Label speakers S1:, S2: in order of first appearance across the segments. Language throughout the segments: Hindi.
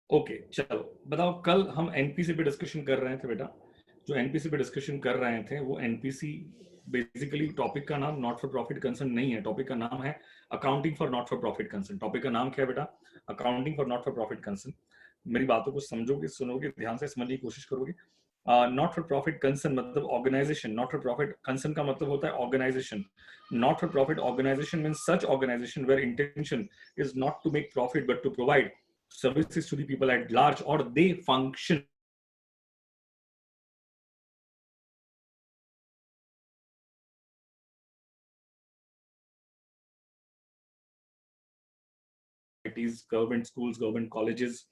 S1: ओके चलो बताओ, कल हम एनपीसी पे डिस्कशन कर रहे थे बेटा। जो एनपीसी पे डिस्कशन कर रहे थे वो एनपीसी बेसिकली टॉपिक का नाम नॉट फॉर प्रॉफिट कंसर्न नहीं है, टॉपिक का नाम है accounting for not for profit concern. Topic का नाम क्या है बेटा? Accounting for not for profit concern. मेरी बातों को समझोगे, सुनोगे, ध्यान से समझने की कोशिश करोगे। नॉट फॉर प्रॉफिट कंसर्न मतलब organisation, not for profit concern का मतलब होता है organisation. Not for profit organisation means such organisation where intention is not to make profit but to provide services to the people at large, or they function government schools, government colleges.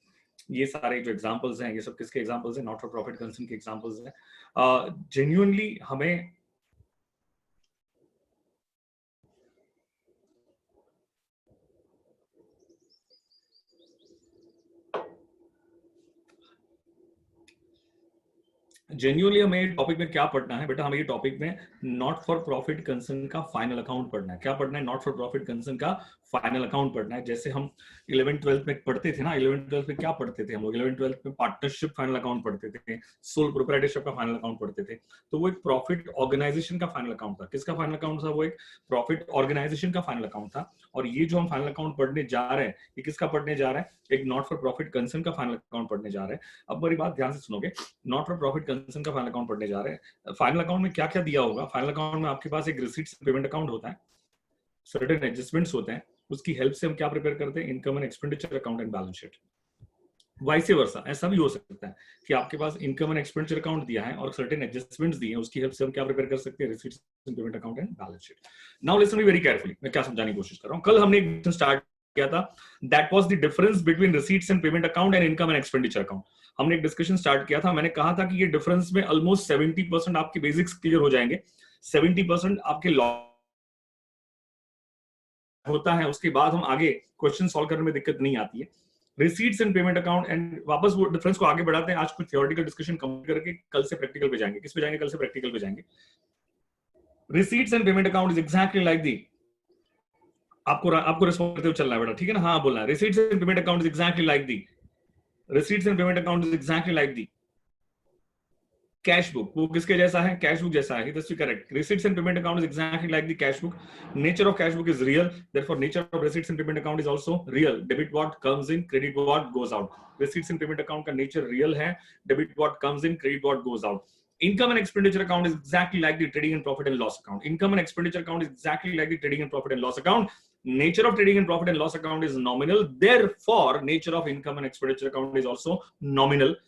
S1: ये सारे जो एग्जांपल्स हैं, ये सब किसके एग्जांपल्स हैं? नॉट फॉर प्रॉफिट कंसर्न के एग्जांपल्स हैं। जेन्युइनली हमें जेन्युइनली हमें टॉपिक में क्या पढ़ना है बेटा? हमें ये टॉपिक में नॉट फॉर प्रॉफिट कंसर्न का फाइनल अकाउंट पढ़ना है। क्या पढ़ना है? नॉट फॉर प्रॉफिट कंसर्न का फाइनल अकाउंट पढ़ना है। जैसे हम 11th 12th में पढ़ते थे ना, 11th 12th में क्या पढ़ते थे हम लोग? 11th 12th में पार्टनरशिप फाइनल अकाउंट पढ़ते थे, सोल प्रोप्राइटरशिप का फाइनल अकाउंट पढ़ते थे। तो वो एक प्रॉफिट ऑर्गेनाइजेशन का फाइनल अकाउंट था। किसका फाइनल अकाउंट था? वो एक प्रॉफिट ऑर्गेनाइजेशन का फाइनल अकाउंट था। और ये जो हम फाइनल अकाउंट पढ़ने जा रहे हैं, ये किसका पढ़ने जा रहे हैं? एक नॉट फॉर प्रॉफिट कंसर्न का फाइनल अकाउंट पढ़ने जा रहे हैं। अब मेरी बात ध्यान से सुनोगे। नॉट फॉर प्रॉफिट कंसर्न का फाइनल अकाउंट पढ़ने जा रहे हैं। फाइनल अकाउंट में क्या क्या दिया होगा? फाइनल अकाउंट में आपके पास एक रिसीट्स पेमेंट अकाउंट होता है, सर्टेन एडजस्टमेंट्स होते हैं। उसकी हेल्प से हम क्या प्रिपेयर करते हैं? Income and expenditure account and balance sheet. Vice versa ऐसा भी हो सकता है कि आपके पास इनकम एंड एक्सपेंडिचर अकाउंट दिया है और सर्टेन एडजस्टमेंट्स दिए हैं, उसकी हेल्प से हम क्या प्रिपेयर कर सकते हैं? Receipts and payment account and balance sheet. Now listen me very carefully, मैं क्या समझाने की कोशिश कर रहा हूं। कल हमने एक स्टार्ट किया था, that was the difference between receipts and payment account and income and expenditure account. हमने एक डिस्कशन स्टार्ट किया था, मैंने कहा था कि ये डिफरेंस में ऑलमोस्ट 70% आपके बेसिक्स क्लियर हो जाएंगे, 70% आपके लॉ होता है, उसके बाद हम आगे क्वेश्चन सॉल्व करने में दिक्कत नहीं आती है। Receipts and payment account and वापस वो डिफरेंस को आगे बढ़ाते हैं। आज कुछ थ्योरेटिकल डिस्कशन कंप्लीट करके कल से प्रैक्टिकल पे जाएंगे। किस पे जाएंगे? कल से प्रैक्टिकल पे जाएंगे। Receipts and payment account is exactly like the, आपको आपको रिस्पॉन्स करते हुए चलना है बेटा, ठीक है ना? हाँ बोलना है। Receipts and payment account is exactly like the, receipts and payment account is exactly like the cash book. वो किसके जैसा है? कैश बुक जैसा है। That's correct. Receipts and payment account is exactly like the cash book. Nature of cash book is real, therefore nature of receipts and payment account is also real. Debit what comes in, credit what goes out. Receipts and payment account का nature real है, debit what comes in, credit what goes out. Income and expenditure account is exactly like the trading and profit and loss account. Income and expenditure account is exactly like the trading and profit and loss account. Nature of trading and profit and loss account is nominal, therefore nature of income and expenditure account is also nominal.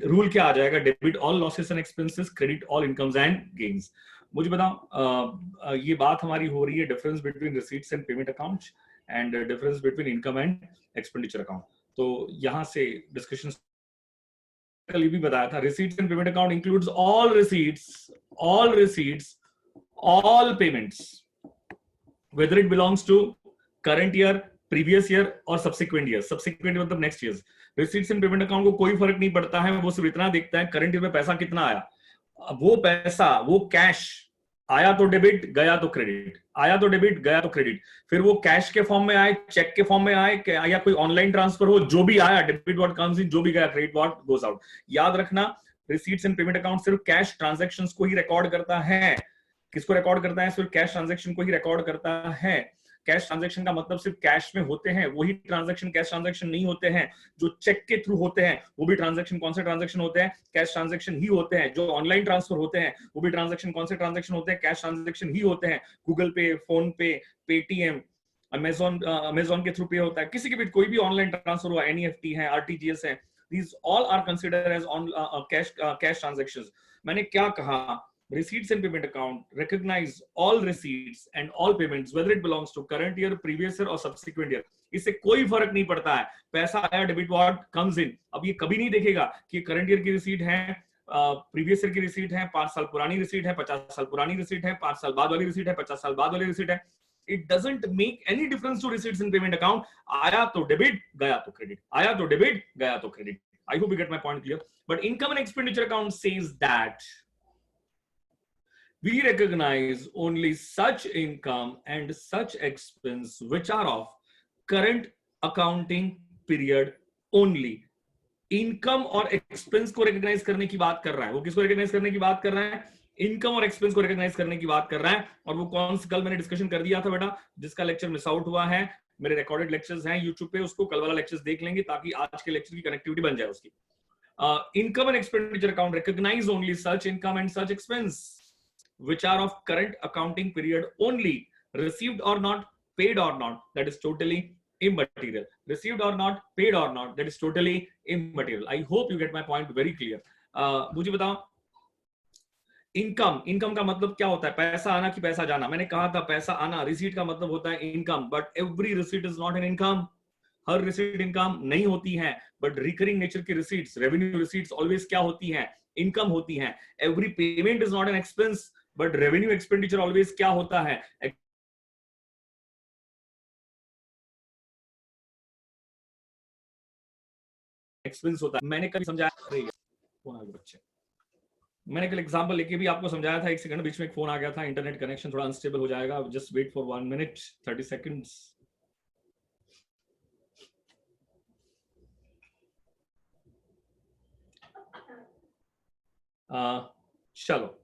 S1: Rule क्या आ जाएगा? Debit all losses and expenses, credit all incomes and gains. मुझे बताओ, ये बात हमारी हो रही है difference between receipts and payment account and difference between income and expenditure account. तो यहां से डिस्कशन कल भी बताया था, receipts and payment account includes all receipts, all receipts, all payments, whether it belongs to current year, previous year और subsequent year। subsequent मतलब next years। receipts and payment account को कोई फर्क नहीं पड़ता है, वो सिर्फ इतना देखता है करंट ईयर में पैसा कितना आया। वो पैसा, वो कैश आया तो डेबिट, गया तो क्रेडिट, आया तो डेबिट, गया तो क्रेडिट। फिर वो कैश के फॉर्म में आए, चेक के फॉर्म में आए, या कोई ऑनलाइन ट्रांसफर हो, जो भी आया डेबिट व्हाट कम्स इन, जो भी गया क्रेडिट व्हाट गोस आउट। याद रखना, रिसीट्स एंड पेमेंट अकाउंट सिर्फ कैश ट्रांजैक्शंस को ही रिकॉर्ड करता है। किसको रिकॉर्ड करता है? सिर्फ कैश ट्रांजैक्शन को ही रिकॉर्ड करता है। कैश ट्रांजैक्शन का मतलब सिर्फ कैश में होते हैं वही ट्रांजैक्शन कैश ट्रांजैक्शन नहीं होते हैं। जो चेक के थ्रू होते हैं वो भी ट्रांजैक्शन कौन से ट्रांजैक्शन होते हैं? कैश ट्रांजैक्शन ही होते हैं। जो ऑनलाइन ट्रांसफर होते हैं वो भी ट्रांजैक्शन कौन से ट्रांजैक्शन होते हैं? कैश ट्रांजैक्शन ही होते हैं। गूगल पे, फोन पे, पेटीएम, अमेजोन के थ्रू पे होता है, किसी के भी कोई भी ऑनलाइन ट्रांसफर हुआ, एनईएफटी है, आरटीजीएस है, these all are considered as on cash transactions। मैंने क्या कहा? receipts and payment account recognize all receipts and all payments whether it belongs to current year, previous year or subsequent year। इससे कोई फर्क नहीं पड़ता है, पैसा आया डेबिट व्हाट कम्स इन। अब ये कभी नहीं देखेगा कि करंट ईयर की रिसीट है, प्रीवियस ईयर की रिसीट है, 5 साल पुरानी रिसीट है, 50 साल पुरानी रिसीट है, 5 साल बाद वाली रिसीट है, 50 साल बाद वाली रिसीट है। It doesn't make any difference to receipts and payment account। आया तो डेबिट, गया तो क्रेडिट, आया तो डेबिट, गया तो credit. I hope you get my point clear। But income and expenditure account says that we recognize only such income and such expense which are of current accounting period only. Income और एक्सपेंस को रिकॉग्नाइज करने की बात कर रहा है। वो किसको रिकॉग्नाइज करने की बात कर रहा है? इनकम और एक्सपेंस को रिकॉग्नाइज करने की बात कर रहा है। और वो कौन सा, कल मैंने डिस्कशन कर दिया था बेटा, जिसका लेक्चर मिस आउट हुआ है, मेरे रिकॉर्डेड लेक्चर्स हैं यूट्यूब पे, उसको कल वाला लेक्चर्स देख लेंगे ताकि आज के लेक्चर की कनेक्टिविटी बन जाए उसकी। Income and expenditure account recognise only such income and such expense which are of current accounting period only, received or not, paid or not, that is totally immaterial. Received or not, paid or not, that is totally immaterial. I hope you get my point very clear. मुझे बताओ, इनकम का मतलब क्या होता है? पैसा आना कि पैसा जाना? मैंने कहा था पैसा आना, रिसीट का मतलब होता है income, but every receipt is not an income. Her receipt income नहीं होती है, बट रिकरिंग नेचर की रिसीट्स, रेवेन्यू रिसीट्स ऑलवेज क्या होती है? इनकम होती है। Every payment is not an expense, but revenue expenditure always क्या होता है? एक्सपेंस होता है। मैंने कभी समझाया कौन आ गया बच्चे, मैंने कल एग्जांपल लेके भी आपको समझाया था। एक सेकंड, बीच में एक फोन आ गया था, इंटरनेट कनेक्शन थोड़ा अनस्टेबल हो जाएगा, just wait for 1 minute 30 seconds. चलो,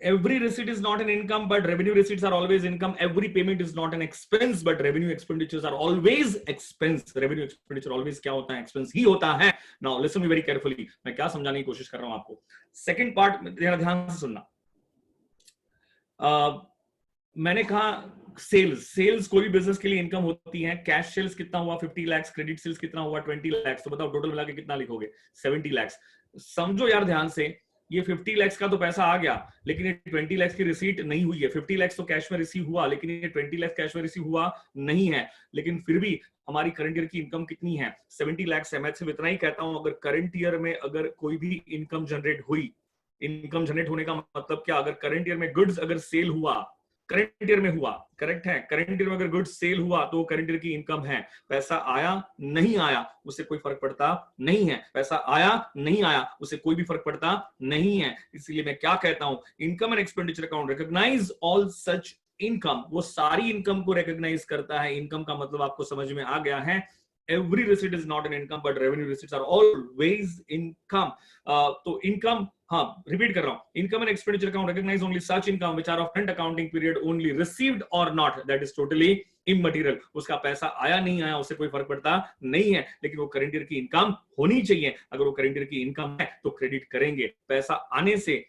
S1: every receipt is not an income, but revenue receipts are always income. Every payment is not an expense, but revenue expenditures are always expense. Revenue expenditure always क्या होता है? expense ही होता है। Now listen me very carefully, मैं क्या समझाने की कोशिश कर रहा हूं आपको। सेकंड पार्ट मेरा ध्यान से सुनना। मैंने कहा सेल्स कोई भी बिजनेस के लिए इनकम होती है। कैश सेल्स कितना हुआ? 50 लाख। क्रेडिट सेल्स कितना हुआ? 20 लाख। तो बताओ टोटल मिला के कितना लिखोगे? 70 लाख। समझो यार ध्यान से, ये 50 लाख का तो पैसा आ गया, लेकिन ये 20 लाख की रिसीट नहीं हुई है। 50 लाख तो कैश में रिसीव हुआ, लेकिन ये 20 लाख कैश में रिसीव हुआ नहीं है। लेकिन फिर भी हमारी करंट ईयर की इनकम कितनी है? 70 लाख है। मैं सिर्फ इतना ही कहता हूं, अगर करंट ईयर में अगर कोई भी इनकम जनरेट हुई, इनकम जनरेट होने का मतलब क्या? अगर करंट ईयर में गुड्स अगर सेल हुआ, करंट ईयर में हुआ, करेक्ट है, करंट ईयर में अगर गुड्स सेल हुआ तो करंट ईयर की इनकम है। पैसा आया नहीं आया उससे कोई फर्क पड़ता नहीं है। पैसा आया नहीं आया उससे कोई भी फर्क पड़ता नहीं है। इसलिए मैं क्या कहता हूं, income and expenditure account recognise all such income, वो सारी इनकम को रिकॉग्नाइज करता है। इनकम का मतलब आपको समझ में आ गया है। Every receipt is not an income, but revenue receipts are always income. तो इनकम, हाँ रिपीट कर रहा हूं, income and expenditure account recognise only such income which are of current accounting period only, received और not, that is totally immaterial. उसका पैसा आया नहीं आया उससे कोई फर्क पड़ता नहीं है, लेकिन वो करंट ईयर की इनकम होनी चाहिए। अगर वो करंट ईयर की इनकम है तो क्रेडिट करेंगे। पैसा आने से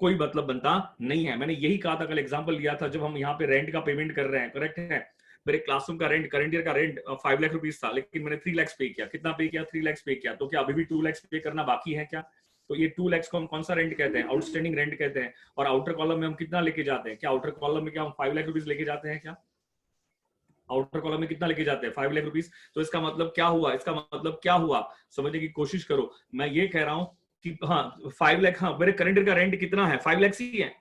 S1: कोई मतलब बनता नहीं है। मैंने यही कहा था, कल एग्जांपल लिया था, जब हम यहाँ पे रेंट का पेमेंट कर रहे हैं, करेक्ट है, मेरे क्लासरूम का रेंट, करंट ईयर का रेंट 5 लाख रुपीस था, लेकिन मैंने 3 लाख पे किया। कितना पे किया? 3 लाख पे किया। तो क्या अभी भी 2 लाख पे करना बाकी है क्या? तो ये 2 लाख को हम कौन सा रेंट कहते हैं? आउटस्टैंडिंग रेंट कहते हैं। और आउटर कॉलम में हम कितना लेके जाते हैं? क्या आउटर कॉलम में क्या हम 5 लाख रुपीस लेके जाते हैं? क्या आउटर कॉलम में कितना लेके जाते हैं? 5 लाख रुपीस। तो इसका मतलब क्या हुआ? इसका मतलब क्या हुआ, समझने की कोशिश करो। मैं ये कह रहा हूं कि हाँ 5 लाख, हाँ मेरे करंट ईयर का रेंट कितना है? 5 लाख ही है,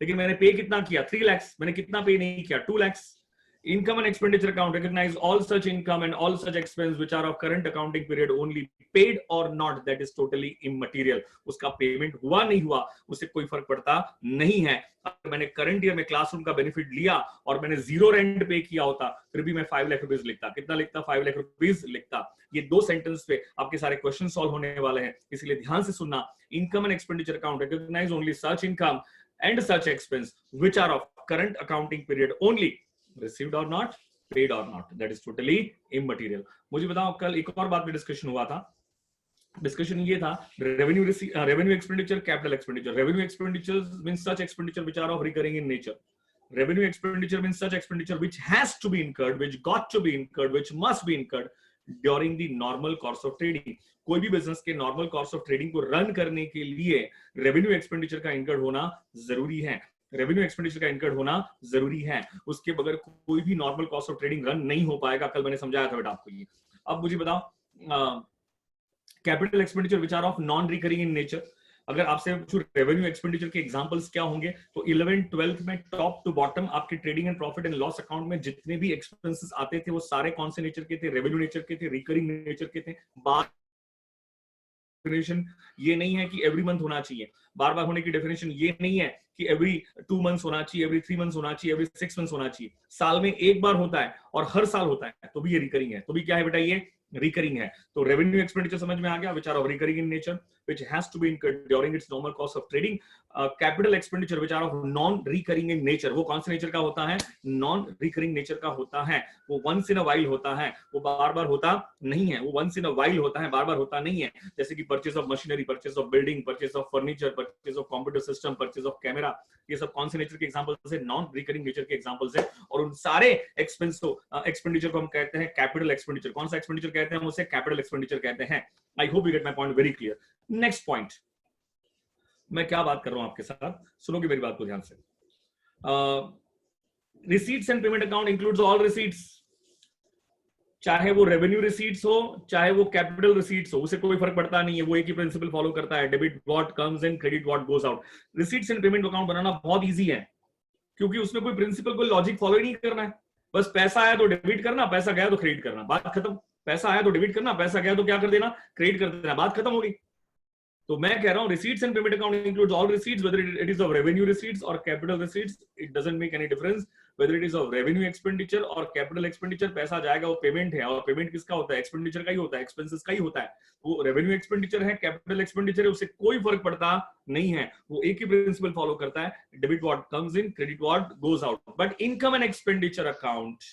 S1: लेकिन मैंने पे कितना किया? 3 लाख। मैंने कितना पे नहीं किया? 2 lakh. Income and expenditure account recognize all such income and all such expense which are of current accounting period only, paid or not, that is totally immaterial. उसका पेमेंट हुआ नहीं हुआ उससे कोई फर्क पड़ता नहीं है। अगर मैंने करंट ईयर में क्लासरूम का बेनिफिट लिया और मैंने 0 रेंट पे किया होता, फिर भी मैं 5 लाख रुपीस लिखता। कितना लिखता? 5 लाख रुपीस लिखता। ये 2 सेंटेंस पे आपके सारे क्वेश्चन सॉल्व होने वाले हैं, इसलिए ध्यान से सुनना। Income and expenditure account recognise only such income and such expense which are of current accounting period only, received or not, paid or not, that is totally immaterial. मुझे बताओ, कल एक और बात पे डिस्कशन हुआ था। डिस्कशन ये था, revenue expenditure, capital expenditure. Revenue expenditure means such expenditure which are of recurring in nature. Revenue expenditure means such expenditure which has to be incurred, which got to be incurred, which must be incurred during the normal course of trading. कोई भी बिजनेस के नॉर्मल कोर्स ऑफ ट्रेडिंग को रन करने के लिए रेवेन्यू एक्सपेंडिचर का इनकर्ड होना जरूरी है। रेवेन्यू एक्सपेंडिचर का इनकर्ड होना जरूरी है, उसके बगैर कोई भी normal cost of trading run नहीं हो पाएगा। कल मैंने समझाया था बेटा आपको ये। अब मुझे बताओ, capital expenditure which are of non recurring in nature. अगर आपसे रेवेन्यू एक्सपेंडिचर के एग्जांपल्स क्या होंगे, तो 11th 12th में टॉप टू बॉटम आपके trading and profit and loss account में जितने भी एक्सपेंसेस आते थे वो सारे कौन से नेचर के थे? रेवेन्यू नेचर के थे, रिकरिंग नेचर के थे। बात डेफिनेशन ये नहीं है कि एवरी मंथ होना चाहिए, बार बार होने की डेफिनेशन ये नहीं है कि एवरी 2 मंथ्स होना चाहिए, एवरी 3 मंथ्स होना चाहिए, एवरी 6 मंथ्स होना चाहिए। साल में एक बार होता है और हर साल होता है, तो भी ये रिकरिंग है। तो भी क्या है बेटा, ये रिकरिंग है। तो रेवेन्यू एक्सपेंडिचर समझ में आ गया, which are of recurring in nature, which has to be incurred during its normal course of trading. Capital expenditure which are of non recurring in nature, वो कौन से नेचर का होता है, नॉन रिकरिंग नेचर का होता है, वो वंस इन अ वाइल होता है, वो बार बार होता नहीं है, वो वंस इन अ वाइल होता है, बार बार होता नहीं है। जैसे कि purchase of machinery, purchase of building, purchase of furniture, purchase of computer system, purchase of camera, ये सब कौन से नेचर के एग्जांपल्स है, नॉन रिकरिंग नेचर के एग्जांपल्स है। और उन सारे एक्सपेंस को एक्सपेंडिचर को हम कहते हैं कैपिटल एक्सपेंडिचर। कौन सा एक्सपेंडिचर कहते हैं, हम उसे कैपिटल एक्सपेंडिचर कहते हैं। I hope you get my point very clear. Next point, मैं क्या बात कर रहा हूं आपके साथ, सुनोगे मेरी बात को ध्यान से। Receipts and payment account includes all receipts, चाहे वो रेवेन्यू रिसीट्स हो, चाहे वो कैपिटल रिसीट्स हो, उसे कोई फर्क पड़ता नहीं है, वो एक ही प्रिंसिपल फॉलो करता है, debit what comes in, credit what goes out. Receipts and payment account बनाना बहुत ईजी है, क्योंकि उसमें कोई प्रिंसिपल, कोई लॉजिक फॉलो ही नहीं करना है। बस पैसा आया तो डेबिट करना, पैसा गया तो क्रेडिट करना, बात खत्म। पैसा आया तो डेबिट करना, पैसा गया तो क्या कर देना, क्रेडिट कर देना, बात खत्म हो गई। तो मैं कह रहा हूं receipts and payment account includes all receipts, whether it is of revenue receipts और capital receipts, it doesn't make any difference whether it is of revenue expenditure और कैपिटल एक्सपेंडिचर। पैसा जाएगा वो पेमेंट है, और पेमेंट किसका होता है, एक्सपेंडिचर का ही होता है, एक्सपेंसेस का ही होता है। वो रेवेन्यू एक्सपेंडिचर है, कैपिटल एक्सपेंडिचर है, उससे कोई फर्क पड़ता नहीं है, वो एक ही प्रिंसिपल फॉलो करता है, debit what comes in, credit what goes out. But income and expenditure account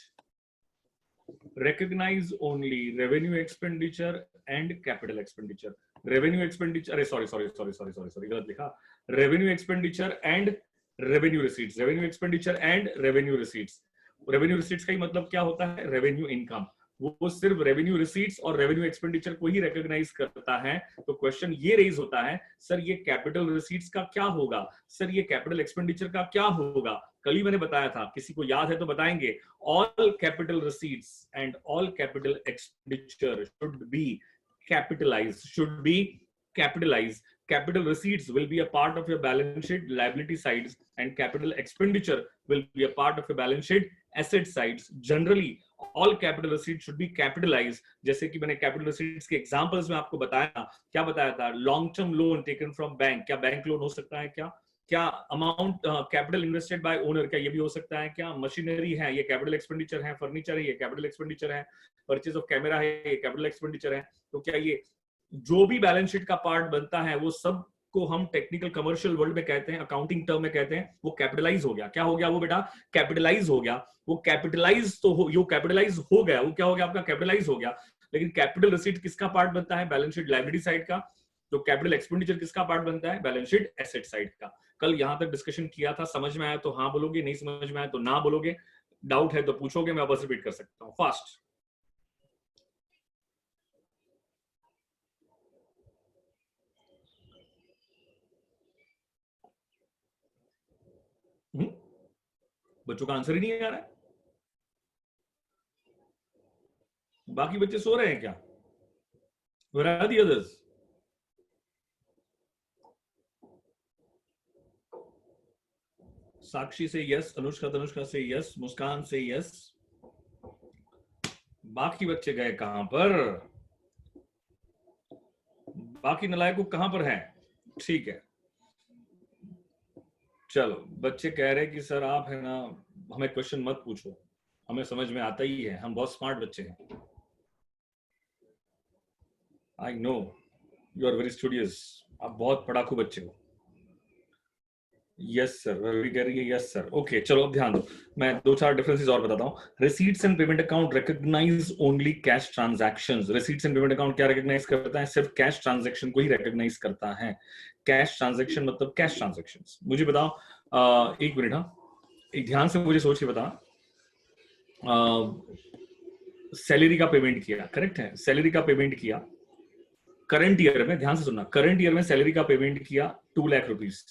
S1: recognize only revenue expenditure and capital expenditure. Revenue expenditure, अरे sorry गलत लिखा, revenue expenditure and revenue receipts, revenue expenditure and revenue receipts। revenue receipts का ही मतलब क्या होता है, revenue income। वो सिर्फ रेवेन्यू रिसीट्स और रेवेन्यू एक्सपेंडिचर को ही रिकॉग्नाइज करता है। तो क्वेश्चन ये रेज होता है, सर ये कैपिटल रिसीट्स का क्या होगा, सर ये कैपिटल एक्सपेंडिचर का क्या होगा। कल ही मैंने बताया था, किसी को याद है तो बताएंगे, all capital receipts and all capital expenditure should be capitalised, should be capitalized. Capital receipts will be a part of your balance sheet liability sides, and capital expenditure will be a part of your balance sheet asset sides. Generally all capital receipts should be capitalized। जैसे कि मैंने capital receipts के examples में आपको बताया, क्या बताया था, long term loan taken from bank, क्या बैंक लोन हो सकता है, क्या amount capital invested bye owner, क्या ये भी हो सकता है, क्या मशीनरी है ये कैपिटल एक्सपेंडिचर है, फर्नीचर है ये कैपिटल एक्सपेंडिचर है, परचेज ऑफ कैमरा है ये कैपिटल एक्सपेंडिचर है। तो क्या ये जो भी बैलेंस शीट का पार्ट बनता है वो सब को हम टेक्निकल कमर्शियल वर्ल्ड में कहते हैं, अकाउंटिंग टर्म में कहते हैं, वो कैपिटलाइज हो गया। क्या हो गया वो बेटा, कैपिटलाइज हो गया। वो कैपिटलाइज तो हो, यो कैपिटलाइज हो गया, वो क्या हो गया आपका, कैपिटलाइज हो गया। लेकिन कैपिटल रिसीट किसका पार्ट बनता है, बैलेंस शीट लायबिलिटी साइड का। तो कैपिटल एक्सपेंडिचर किसका पार्ट बनता है, बैलेंस शीट एसेट साइड का। कल यहां तक डिस्कशन किया था, समझ में आया तो हाँ बोलोगे, नहीं समझ में आया तो ना बोलोगे, डाउट है तो पूछोगे, मैं वापस रिपीट कर सकता हूँ फास्ट। बच्चों का आंसर ही नहीं आ रहा है, बाकी बच्चे सो रहे हैं क्या, Where are the others? साक्षी से यस, अनुष्का से यस, मुस्कान से यस, बाकी बच्चे गए कहां पर, बाकी नलायकों कहां पर हैं। ठीक है, चलो बच्चे कह रहे कि सर आप है ना हमें क्वेश्चन मत पूछो, हमें समझ में आता ही है, हम बहुत स्मार्ट बच्चे हैं। I know you are very studious, आप बहुत पढ़ाकू बच्चे हो। यस सर, रवि कह रही है यस सर। ओके चलो अब ध्यान दो, मैं दो चार डिफरेंसेस और बताता हूँ। Receipts and payment account recognise only cash transactions. Receipts and payment account क्या रिकॉग्नाइज करता है, सिर्फ कैश ट्रांजैक्शन को ही रिकॉग्नाइज करता है। कैश ट्रांजैक्शन मतलब कैश ट्रांजैक्शंस। मुझे बताओ, एक मिनट, हाँ एक ध्यान से मुझे सोच के बता, सैलरी का पेमेंट किया, करेक्ट है, सैलरी का पेमेंट किया करंट ईयर में, ध्यान से सुनना, करंट ईयर में सैलरी का पेमेंट किया 2 लाख रुपीस,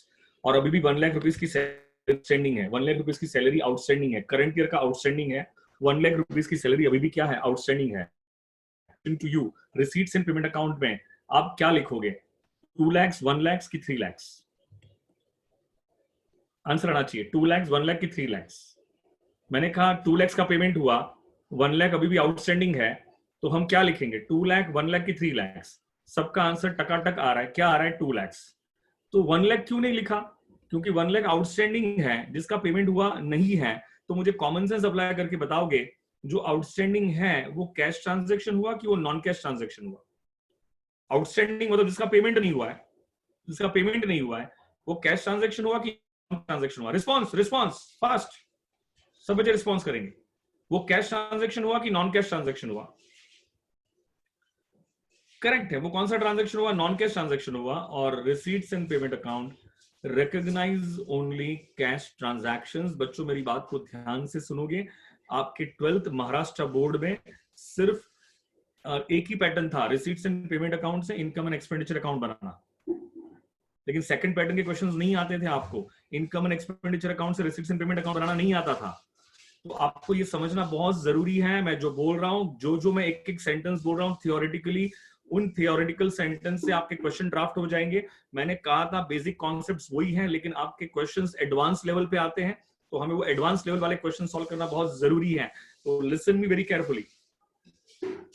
S1: और अभी भी 1 लाख रुपीस की आउटस्टैंडिंग है, 1 लाख रुपीस की सैलरी आउटस्टैंडिंग है, करंट ईयर का आउटस्टैंडिंग है, 1 लाख रुपीस की सैलरी अभी भी क्या है, आउटस्टैंडिंग है। To you receipts and payment account में आप क्या लिखोगे, 2 lakhs, 1 lakhs की 3 lakhs? आंसर आना चाहिए, 2 lakhs, 1 lakh की 3 lakhs? मैंने कहा 2 lakhs का पेमेंट हुआ, 1 लाख अभी भी आउटस्टैंडिंग है, तो हम क्या लिखेंगे, 2 लाख, 1 लाख की 3 lakhs? सबका आंसर टकाटक आ रहा है, क्या आ रहा है 2 लाख। तो 1 लाख क्यों नहीं लिखा? क्योंकि 1 लाख आउटस्टैंडिंग है जिसका पेमेंट हुआ नहीं है। तो मुझे कॉमन सेंस अप्लाई करके बताओगे जो आउटस्टैंडिंग है वो कैश ट्रांजेक्शन हुआ कि वो नॉन कैश ट्रांजेक्शन हुआ? आउटस्टैंडिंग मतलब जिसका पेमेंट नहीं हुआ है, जिसका पेमेंट नहीं हुआ है वो कैश ट्रांजेक्शन हुआ कि ट्रांजेक्शन हुआ? रिस्पॉन्स रिस्पॉन्स फास्ट, सब बच्चे रिस्पॉन्स करेंगे। वो कैश ट्रांजेक्शन हुआ कि नॉन कैश ट्रांजेक्शन हुआ? करेक्ट है। वो कौन सा ट्रांजेक्शन हुआ? नॉन कैश ट्रांजेक्शन हुआ। और receipts and payment account recognise only cash transactions. बच्चों मेरी बात को ध्यान से सुनोगे, आपके 12th महाराष्ट्र बोर्ड में सिर्फ एक ही पैटर्न था, रिसीट्स एंड पेमेंट अकाउंट से इनकम एंड एक्सपेंडिचर अकाउंट बनाना। लेकिन सेकंड पैटर्न के क्वेश्चंस नहीं आते थे आपको, इनकम एंड एक्सपेंडिचर अकाउंट से रिसीट्स एंड पेमेंट अकाउंट बनाना नहीं आता था। तो आपको ये समझना बहुत जरूरी है, मैं जो बोल रहा हूं, जो मैं एक एक सेंटेंस बोल रहा हूं थियोरेटिकली, उन थियोरेटिकल सेंटेंस से आपके क्वेश्चन ड्राफ्ट हो जाएंगे। मैंने कहा था बेसिक कॉन्सेप्ट्स वही हैं, लेकिन आपके क्वेश्चंस एडवांस लेवल पे आते हैं, तो हमें वो एडवांस लेवल वाले क्वेश्चन सॉल्व करना बहुत जरूरी है। तो लिसन मी वेरी केयरफुली,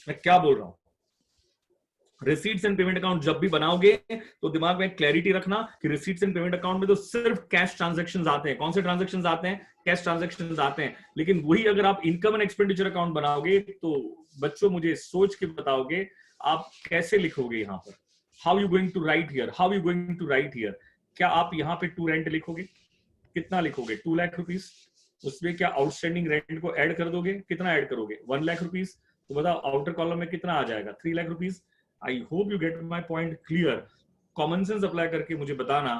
S1: मैं क्या बोल रहा हूं। रिसीट्स एंड पेमेंट अकाउंट जब भी बनाओगे तो दिमाग में क्लैरिटी रखना कि रिसीट्स एंड पेमेंट अकाउंट में तो सिर्फ कैश ट्रांजैक्शंस आते हैं। कौन से ट्रांजैक्शंस आते हैं? कैश ट्रांजैक्शंस आते हैं। लेकिन वही अगर आप इनकम एंड एक्सपेंडिचर अकाउंट बनाओगे तो बच्चों मुझे सोच के बताओगे आप कैसे लिखोगे यहां पर। How you going to write here, how you going to write here. क्या आप यहाँ पे टू रेंट लिखोगे? कितना लिखोगे? 2 लाख रुपीस। उसमें क्या आउटस्टैंडिंग रेंट को ऐड कर दोगे? कितना ऐड करोगे? 1 लाख रुपीस। तो बताओ आउटर कॉलम में कितना आ जाएगा? 3 lakh rupees. I hope you get my point clear. Common sense apply करके मुझे बताना,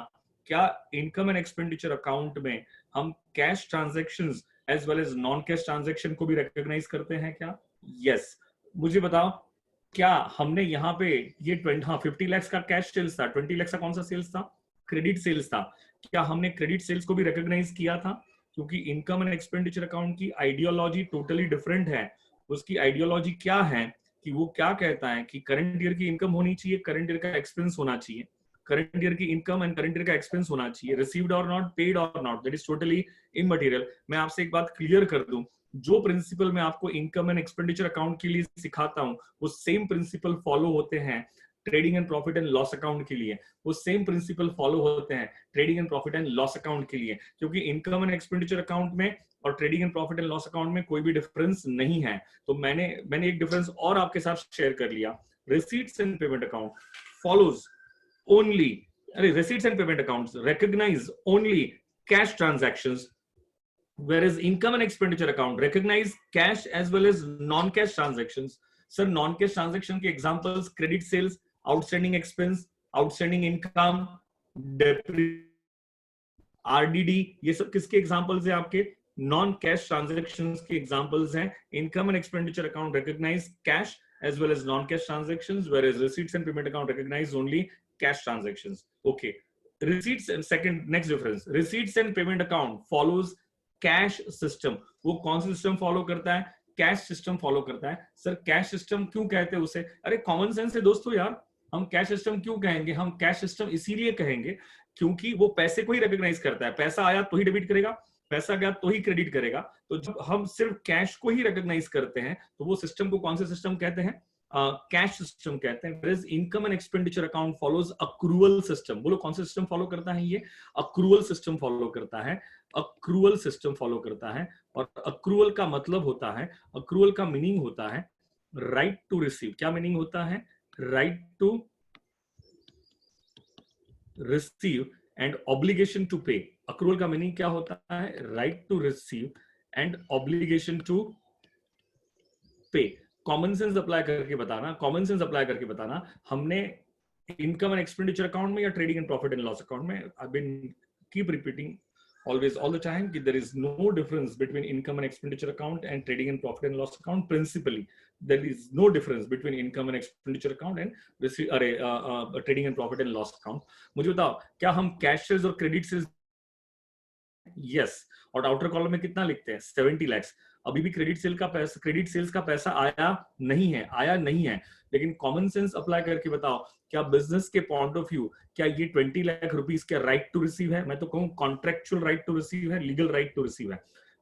S1: क्या इनकम एंड एक्सपेंडिचर अकाउंट में हम cash transactions as well as non cash transaction को भी रिकॉग्नाइज करते हैं क्या? यस। मुझे बताओ क्या हमने यहाँ पे ये 50 लाख का कैश सेल्स था, 20 लाख का कौन सा सेल्स था? क्रेडिट सेल्स था। क्या हमने क्रेडिट सेल्स को भी रिकॉग्नाइज किया था? क्योंकि इनकम एंड एक्सपेंडिचर अकाउंट की आइडियोलॉजी टोटली डिफरेंट है। उसकी आइडियोलॉजी क्या है कि वो क्या कहता है कि करंट ईयर की इनकम होनी चाहिए, करंट ईयर का एक्सपेंस होना चाहिए, करंट ईयर की इनकम एंड करंट ईयर का एक्सपेंस होना चाहिए, रिसीव्ड और नॉट, पेड और not, that is totally immaterial. मैं आपसे एक बात क्लियर कर दूं, जो प्रिंसिपल मैं आपको इनकम एंड एक्सपेंडिचर अकाउंट के लिए सिखाता हूं वो सेम प्रिंसिपल फॉलो होते हैं trading and profit and loss account के लिए, वो सेम प्रिंसिपल फॉलो होते हैं trading and profit and loss account के लिए। क्योंकि इनकम एंड एक्सपेंडिचर अकाउंट में और trading and profit and loss account में कोई भी डिफरेंस नहीं है। तो मैंने एक डिफरेंस और आपके साथ शेयर कर लिया। Receipts and payment account follows only, receipts and payment accounts recognize only cash transactions, whereas income and expenditure account recognize cash as well as non-cash transactions. Sir, non-cash transaction के examples credit sales, outstanding expense, outstanding income, RDD, ये सब किसके examples हैं? आपके नॉन कैश ट्रांजेक्शंस के एग्जांपल्स हैं। Income and expenditure account recognise cash as well as non-cash transactions, whereas receipts and payment account recognize only cash transactions. Okay. Receipts and second next difference. Receipts and payment account follows cash system. वो कौन सा सिस्टम फॉलो करता है? कैश सिस्टम फॉलो करता है। सर कैश सिस्टम क्यों कहते हैं उसे? अरे कॉमन सेंस है दोस्तों यार, हम कैश सिस्टम क्यों कहेंगे? हम कैश सिस्टम इसीलिए कहेंगे क्योंकि वो पैसे को ही रिकॉग्नाइज करता है। पैसा आया तो ही डेबिट करेगा, पैसा गया तो ही क्रेडिट करेगा। तो जब हम सिर्फ कैश को ही रिकॉग्नाइज करते हैं तो वो सिस्टम को कौन से सिस्टम कहते हैं? कैश सिस्टम कहते हैं। whereas income and expenditure account follows accrual system. बोलो कौन सा सिस्टम फॉलो करता है? ये अक्रूअल सिस्टम फॉलो करता है। अक्रूअल सिस्टम फॉलो करता है। और अक्रूअल का मतलब होता है, अक्रूअल का मीनिंग होता है राइट टू रिसीव। क्या मीनिंग होता है? Right to receive and obligation to pay. Accrual का मीनिंग क्या होता है? Right to receive and obligation to pay. Common sense apply करके बताना, कॉमन सेंस अप्लाई करके बताना, हमने इनकम एंड एक्सपेंडिचर अकाउंट में या trading and profit and loss account में, I been keep repeating always all the time कि there is no difference between income and expenditure account and trading and profit and loss account. Principally there is no difference between income and expenditure account and trading and profit and loss account. मुझे बताओ क्या हम कैश सेल्स और क्रेडिट सेल्स? यस। और आउटर कॉलम में कितना लिखते हैं? 70 लाख। अभी भी क्रेडिट सेल्स का पैसा आया नहीं है, आया नहीं है। लेकिन कॉमन सेंस अप्लाई करके बताओ क्या बिजनेस के पॉइंट ऑफ व्यू क्या ये 20 लाख रुपीस का राइट टू रिसीव है? मैं तो कहूं कॉन्ट्रेक्चुअल राइट टू रिसीव है, लीगल राइट टू रिसीव है।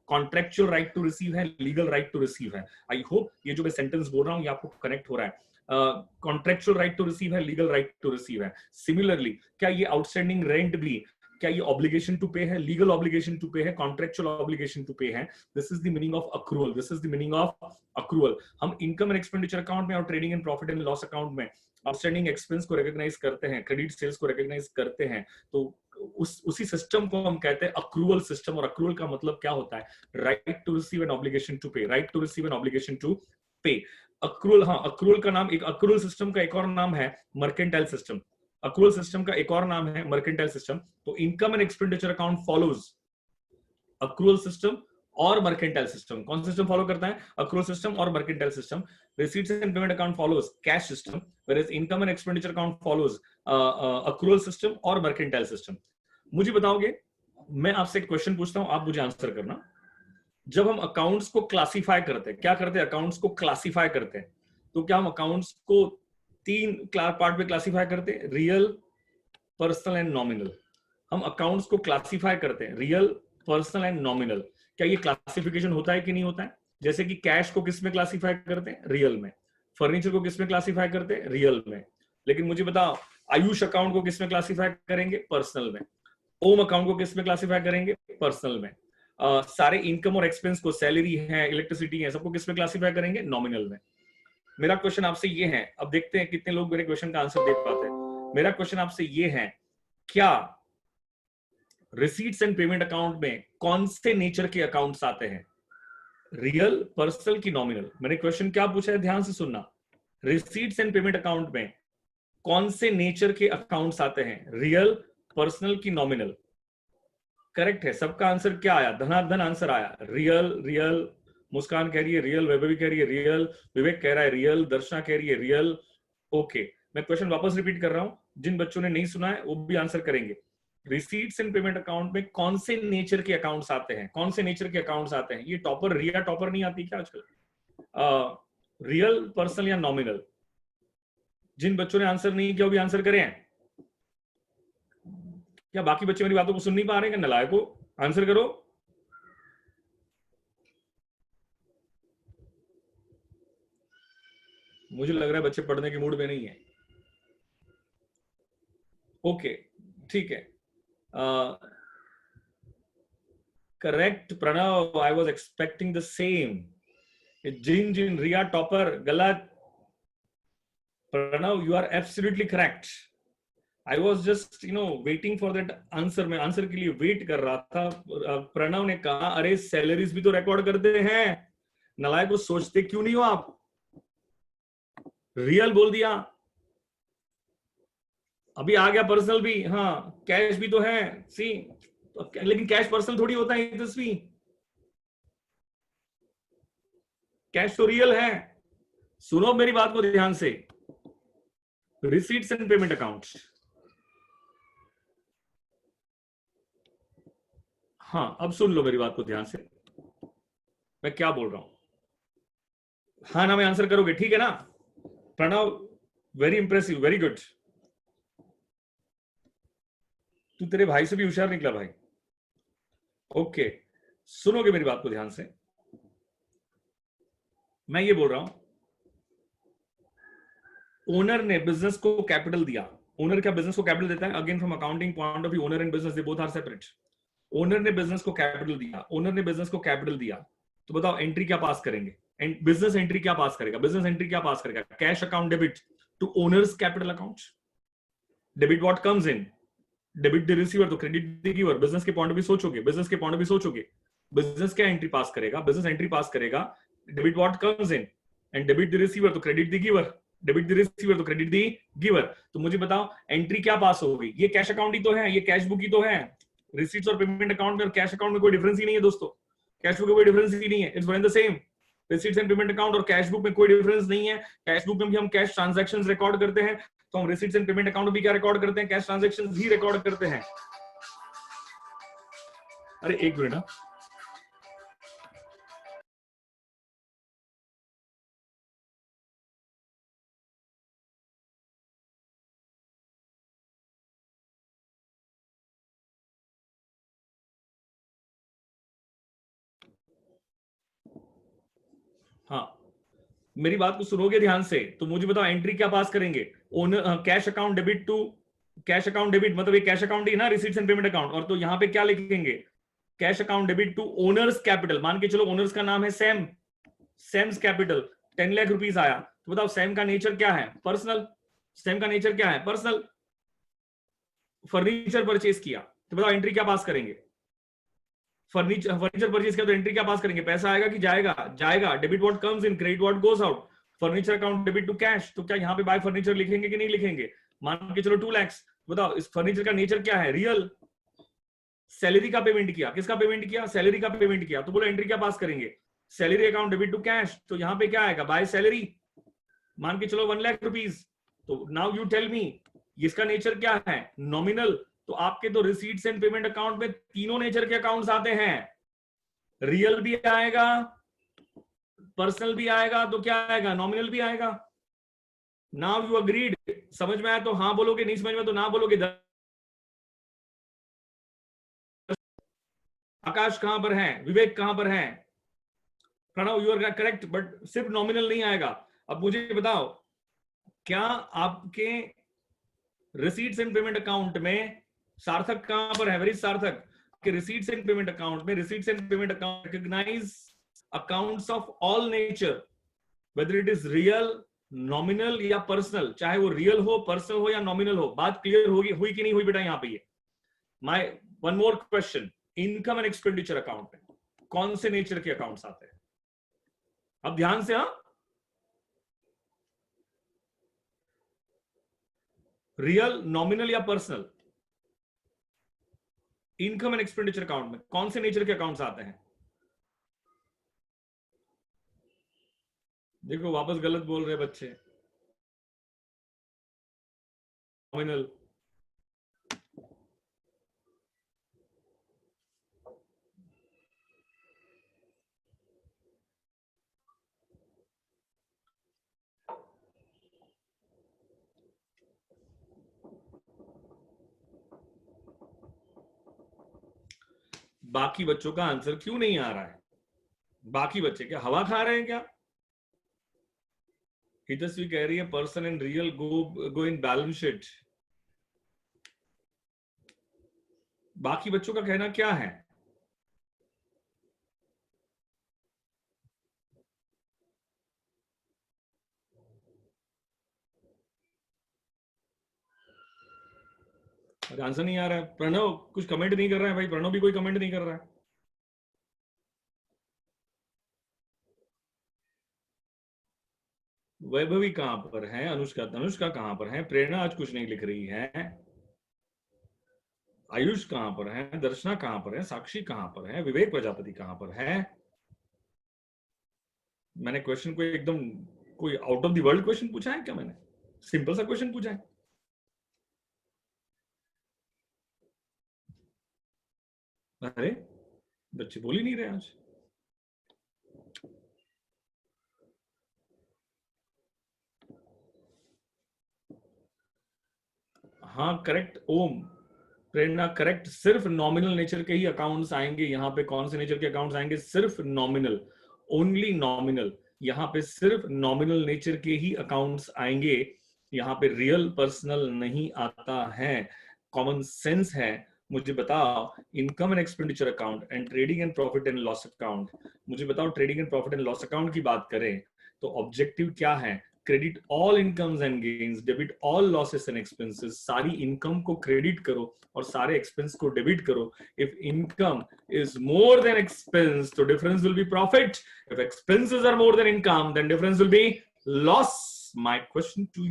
S1: कॉन्ट्रेक्चुअल राइट टू रिसीव है, लीगल राइट टू रिसीव है। आई होप ये जो मैं सेंटेंस बोल रहा हूं ये आपको कनेक्ट हो रहा है। कॉन्ट्रेक्चुअल राइट टू रिसीव है, लीगल राइट टू रिसीव है. सिमिलरली क्या ये आउटस्टैंडिंग रेंट भी, क्या ये ऑब्लिगेशन टू पे है, लीगल ऑब्लिगेशन टू पे है, कॉन्ट्रेक्चुअल ऑब्लिगेशन टू पे है? This is the meaning of accrual. This is the meaning of accrual. हम इनकम एंड एक्सपेंडिचर अकाउंट में और trading and profit and loss account में आउटस्टैंडिंग एक्सपेंस को रिकॉग्नाइज करते हैं, क्रेडिट सेल्स को रिकॉग्नाइज करते हैं, तो उसी सिस्टम को हम कहते हैं अक्रूअल सिस्टम. और अक्रूअल का मतलब क्या होता है? Right to receive an obligation to pay, right to receive an obligation to pay. Accrual, हाँ, अक्रूअल का नाम, एक अक्रूअल सिस्टम का एक और नाम है मर्केंटाइल सिस्टम. अक्रूअल सिस्टम का एक और नाम है मर्केंटाइल सिस्टम. तो income and expenditure account follows accrual system और मर्केंटाइल सिस्टम. कौन सा सिस्टम फॉलो करता है? अक्रूअल सिस्टम और mercantile system. Receipts and payment account follows cash system, whereas income and expenditure account follows accrual system और मर्केंटाइल सिस्टम. मुझे बताओगे, मैं आपसे एक क्वेश्चन पूछता हूं, आप मुझे आंसर करना. जब हम अकाउंट्स को क्लासिफाई करते हैं, क्या करते हैं? अकाउंट्स को क्लासिफाई करते हैं. तो क्या हम अकाउंट्स को तीन पार्ट में क्लासिफाई करते हैं? Real, personal and nominal. हम अकाउंट्स को क्लासिफाई करते हैं रियल, पर्सनल एंड नॉमिनल. क्या ये क्लासिफिकेशन होता है कि नहीं होता है? जैसे कि कैश को किस में क्लासिफाई करते हैं? रियल में. फर्नीचर को किस में क्लासिफाई करते हैं? रियल में. लेकिन मुझे बताओ, आयुष अकाउंट को किस में क्लासिफाई करेंगे? पर्सनल में. ओम अकाउंट को किस में क्लासिफाई करेंगे? पर्सनल में. सारे इनकम और एक्सपेंस को, सैलरी है, इलेक्ट्रिसिटी है, सबको किस में क्लासिफाई करेंगे? नॉमिनल में. मेरा क्वेश्चन आपसे ये है, अब देखते हैं कितने लोग मेरे क्वेश्चन का आंसर दे पाते हैं. मेरा क्वेश्चन आपसे ये है, क्या रिसीट्स एंड पेमेंट अकाउंट में कौन से नेचर के अकाउंट्स आते हैं? रियल, पर्सनल की नॉमिनल? मैंने क्वेश्चन क्या पूछा है, ध्यान से सुनना. रिसीट्स एंड पेमेंट अकाउंट में कौन से नेचर के अकाउंट्स आते हैं? रियल, पर्सनल की नॉमिनल? करेक्ट है. सबका आंसर क्या आया? धनाधन आंसर आया. Real, real. मुस्कान कह रही है रियल, वैभवी कह रही है रियल, विवेक कह रहा है रियल, दर्शना कह रही है रियल. ओके, मैं क्वेश्चन वापस रिपीट कर रहा हूं, जिन बच्चों ने नहीं सुना है वो भी आंसर करेंगे. रिसीट्स एंड पेमेंट अकाउंट में कौन से नेचर के अकाउंट्स आते हैं? कौन से नेचर के अकाउंट्स आते हैं? ये टॉपर, रिया टॉपर नहीं आती क्या आजकल? रियल, पर्सनल या नॉमिनल? जिन बच्चों ने आंसर नहीं किया वो भी आंसर करें. क्या बाकी बच्चे मेरी बातों को सुन नहीं पा रहे हैं? नालायको, आंसर करो. मुझे लग रहा है बच्चे पढ़ने के मूड में नहीं है. ओके, ठीक है. Correct Pranav, I was expecting the same. जिन जिन, रिया टॉपर, गलत. Pranav, you are absolutely correct. I was just waiting for that answer. मैं आंसर के लिए वेट कर रहा था. प्रणव ने कहा, अरे सैलरीज भी तो रिकॉर्ड करते हैं. नालायक, को सोचते क्यों नहीं हो आप? रियल बोल दिया. अभी आ गया पर्सनल भी. हाँ, कैश भी तो है. सी, लेकिन कैश पर्सनल थोड़ी होता है तस्वीर. कैश तो रियल है. सुनो मेरी बात को ध्यान से. Receipts and payment account. हाँ, अब सुन लो मेरी बात को ध्यान से, मैं क्या बोल रहा हूं. हाँ ना, मैं आंसर करोगे? ठीक है ना? Pranav, very impressive, very good. तू तेरे भाई से भी होशियार निकला भाई. ओके, सुनोगे मेरी बात को ध्यान से. मैं ये बोल रहा हूं, ओनर ने बिजनेस को कैपिटल दिया. ओनर क्या बिजनेस को कैपिटल देता है? Again from accounting point of view, owner and business they both are separate. Owner ने बिजनेस को कैपिटल दिया. ओनर ने बिजनेस को कैपिटल दिया. तो बताओ एंट्री क्या पास करेंगे? बिजनेस एंट्री क्या पास करेगा? बिजनेस एंट्री क्या पास करेगा? Cash account debit to owners capital account. Debit what comes in? Debit the receiver तो क्रेडिट द गिवर. बिजनेस के पॉइंट ऑफ व्यू सोचोगे, बिजनेस के पॉइंट ऑफ व्यू सोचोगे, बिजनेस क्या एंट्री पास करेगा? बिजनेस एंट्री पास करेगा debit what comes in, and debit the receiver तो credit the giver. Debit the receiver तो क्रेडिट द गिवर. तो मुझे बताओ एंट्री क्या पास होगी? ये कैश अकाउंट ही तो है, ये कैश बुक ही तो है. रिसीट्स और पेमेंट अकाउंट में और कैश अकाउंट में कोई डिफरेंस ही नहीं है दोस्तों. कैश बुक में कोई डिफरेंस ही नहीं है. It's one and the same. Receipts and payment account और कैश बुक में कोई डिफरेंस नहीं है. कैश बुक में भी हम कैश ट्रांजैक्शंस रिकॉर्ड करते हैं, तो हम रिसीट्स एंड पेमेंट अकाउंट भी क्या रिकॉर्ड करते हैं? कैश ट्रांजैक्शंस ही रिकॉर्ड करते हैं. अरे एक मिनट. हाँ, मेरी बात को सुनोगे ध्यान से तो मुझे बताओ एंट्री क्या पास करेंगे? Owner cash account debit to cash account debit, मतलब ये कैश अकाउंट ही ना, रिसीट्स एंड पेमेंट अकाउंट। और तो यहां पे क्या लिखेंगे? Cash account debit to owners capital. मान के चलो ओनर्स का नाम है Sam, Sam's capital 10 lakh rupees आया, तो बताओ सैम का नेचर क्या है? पर्सनल। सैम का नेचर क्या है? पर्सनल। फर्नीचर परचेज किया तो बताओ एंट्री क्या पास करेंगे? फर्नीचर परचेज किया तो एंट्री क्या पास करेंगे? पैसा आएगा कि जाएगा? जाएगा। Debit what comes in, credit what goes out. Furniture account debit to cash, तो क्या यहाँ पे बाय फर्नीचर लिखेंगे कि नहीं लिखेंगे? मान के चलो 2 लाख, बताओ इस फर्नीचर का नेचर क्या है? रियल। सैलरी का पेमेंट किया, किसका पेमेंट किया? सैलरी का पेमेंट किया, तो बोलो एंट्री क्या पास करेंगे? Salary account debit to cash, तो यहाँ पे क्या आएगा? By salary. मान के चलो 1 लाख रुपीज। तो नाउ यू टेल मी इसका नेचर क्या है? नॉमिनल। तो आपके तो रिसीट्स एंड पेमेंट अकाउंट में तीनों नेचर के अकाउंट्स आते हैं, रियल भी आएगा, पर्सनल भी आएगा, तो क्या आएगा? नॉमिनल भी आएगा। Now you agreed? समझ में आया तो हाँ बोलोगे, नहीं समझ में तो ना बोलोगे। आकाश कहां पर है? विवेक कहां पर है? Pranav you are correct, but सिर्फ नॉमिनल नहीं आएगा। अब मुझे बताओ क्या आपके रिसीट्स एंड पेमेंट अकाउंट में सार्थक कहां पर है? वेरी सार्थक के रिसीट्स एंड पेमेंट अकाउंट में, receipts and payment account recognise accounts of all nature, whether it is real, nominal या पर्सनल। चाहे वो रियल हो, पर्सनल हो या नॉमिनल हो। बात क्लियर होगी, हुई कि नहीं हुई बेटा? यहां पे ये my one more question, income and expenditure account में कौन से नेचर के अकाउंट्स आते हैं? अब ध्यान से, हाँ, रियल, नॉमिनल या personal? Income and expenditure account में कौन से नेचर के अकाउंट्स आते हैं? देखो वापस गलत बोल रहे बच्चे। नॉमिनल। बाकी बच्चों का आंसर क्यों नहीं आ रहा है? बाकी बच्चे क्या हवा खा रहे हैं क्या? हितस्वी कह रही है person and real go in balance sheet. बाकी बच्चों का कहना क्या है? आंसर नहीं आ रहा है। प्रणव कुछ कमेंट नहीं कर रहा है भाई, प्रणव भी कोई कमेंट नहीं कर रहा है। वैभवी कहां पर है? अनुष्का, तनुष्का कहां पर है? प्रेरणा आज कुछ नहीं लिख रही है। आयुष कहां पर है? दर्शना कहां पर है? साक्षी कहां पर है? विवेक प्रजापति कहां पर है? मैंने क्वेश्चन को एकदम कोई out of the world question पूछा है क्या? मैंने सिंपल सा क्वेश्चन पूछा है। अरे बच्चे बोल ही नहीं रहे आज। हाँ करेक्ट ओम, प्रेरणा करेक्ट। सिर्फ नॉमिनल नेचर के ही अकाउंट्स आएंगे यहाँ पे। कौन से नेचर के अकाउंट्स आएंगे? सिर्फ नॉमिनल, ओनली नॉमिनल। यहाँ पे सिर्फ नॉमिनल नेचर के ही अकाउंट्स आएंगे। यहाँ पे रियल पर्सनल नहीं आता है। कॉमन सेंस है। मुझे बताओ income and expenditure account and trading and profit and loss account. मुझे बताओ trading and profit and loss account की बात करें तो ऑब्जेक्टिव क्या है? Credit all incomes and gains, debit all losses and expenses. सारी इनकम को क्रेडिट करो और सारे एक्सपेंस को डेबिट करो। If income is more than expense, so difference will be profit. If expenses are more than income, then difference will be loss. My question to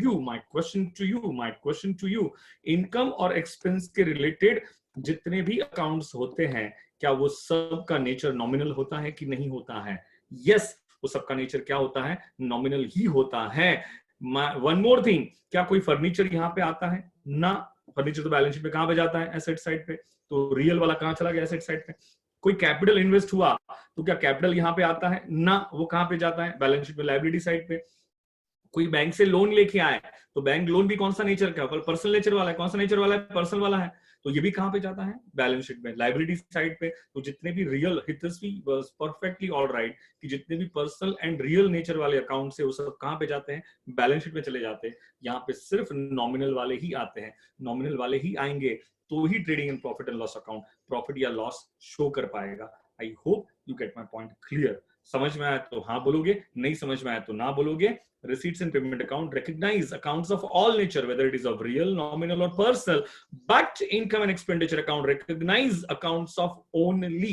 S1: you, income और expense के related जितने भी accounts होते हैं, क्या वो सब का nature nominal होता है कि नहीं होता है? Yes, वो सबका नेचर क्या होता है? नॉमिनल ही होता है। वन मोर थिंग, क्या कोई फर्नीचर यहाँ पे आता है? ना, फर्नीचर तो बैलेंस शीट पे कहां पे जाता है? एसेट साइड पे। तो रियल वाला कहां चला गया? एसेट साइड पे। कोई कैपिटल इन्वेस्ट हुआ तो क्या कैपिटल यहाँ पे आता है? ना, वो कहां पे जाता है? बैलेंस शीट पे, लायबिलिटी साइड पे। कोई बैंक से लोन लेके आए तो बैंक लोन भी कौन सा नेचर का? पर्सनल नेचर वाला है। कौन सा नेचर वाला है? पर्सनल वाला है। तो ये भी कहां पे जाता है, बैलेंस शीट में, लाइबिलिटी साइड पे। तो जितने भी real, Hitasri was perfectly alright कि जितने भी पर्सनल एंड रियल नेचर वाले अकाउंट से वो सब कहां पे जाते हैं, बैलेंस शीट में चले जाते हैं। यहाँ पे सिर्फ नॉमिनल वाले ही आते हैं, नॉमिनल वाले ही आएंगे तो ही trading and profit and loss account profit या लॉस शो कर पाएगा। I hope you get my point clear. समझ में आया तो हाँ बोलोगे, नहीं समझ में आया तो ना बोलोगे। Receipts and payment account recognize accounts of all nature, whether it is of real, nominal, or personal. But income and expenditure account recognize accounts of only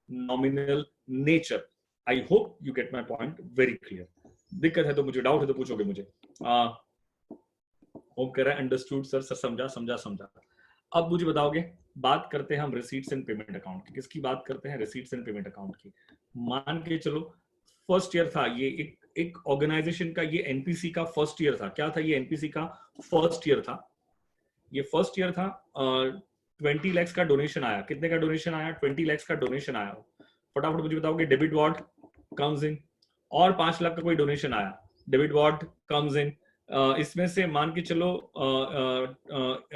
S1: nominal nature. I hope you get my point very clear. दिक्कत है तो मुझे, डाउट है तो पूछोगे मुझे। होप कह रहा है अंडरस्टूड सर, समझा समझा समझा। अब मुझे बताओगे, बात करते हैं हम रिसीट्स एंड पेमेंट अकाउंट की। किसकी बात करते हैं, रिसीट्स एंड पेमेंट अकाउंट की। मान के चलो फर्स्ट ईयर था ये, एक ऑर्गेनाइजेशन का ये एनपीसी का फर्स्ट ईयर था। क्या था ये, एनपीसी का फर्स्ट ईयर था। ये फर्स्ट ईयर था, 20 lakhs का डोनेशन आया। कितने का डोनेशन आया, 20 lakhs का डोनेशन आया। फटाफट मुझे बताओगे, डेबिट वॉट कम्स इन, और 5 लाख का कोई डोनेशन आया, डेबिट वॉट कम्स इन। इसमें से मान के चलो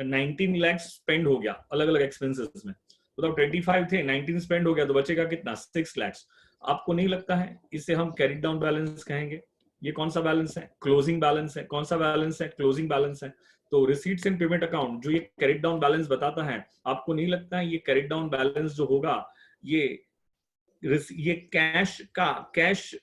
S1: 19 lakhs स्पेंड हो गया अलग अलग एक्सपेंसेस में। बताओ 25 थे, 19 स्पेंड हो गया, तो बचेगा कितना, 6 lakhs। आपको नहीं लगता है इसे हम कैरी डाउन बैलेंस कहेंगे? ये कौन सा बैलेंस है, क्लोजिंग बैलेंस है। कौन सा बैलेंस है, क्लोजिंग बैलेंस है। तो रिसीट्स एंड पेमेंट अकाउंट जो ये कैरी डाउन बैलेंस बताता है, आपको नहीं लगता है ये कैरी डाउन बैलेंस जो होगा, ये कैश का,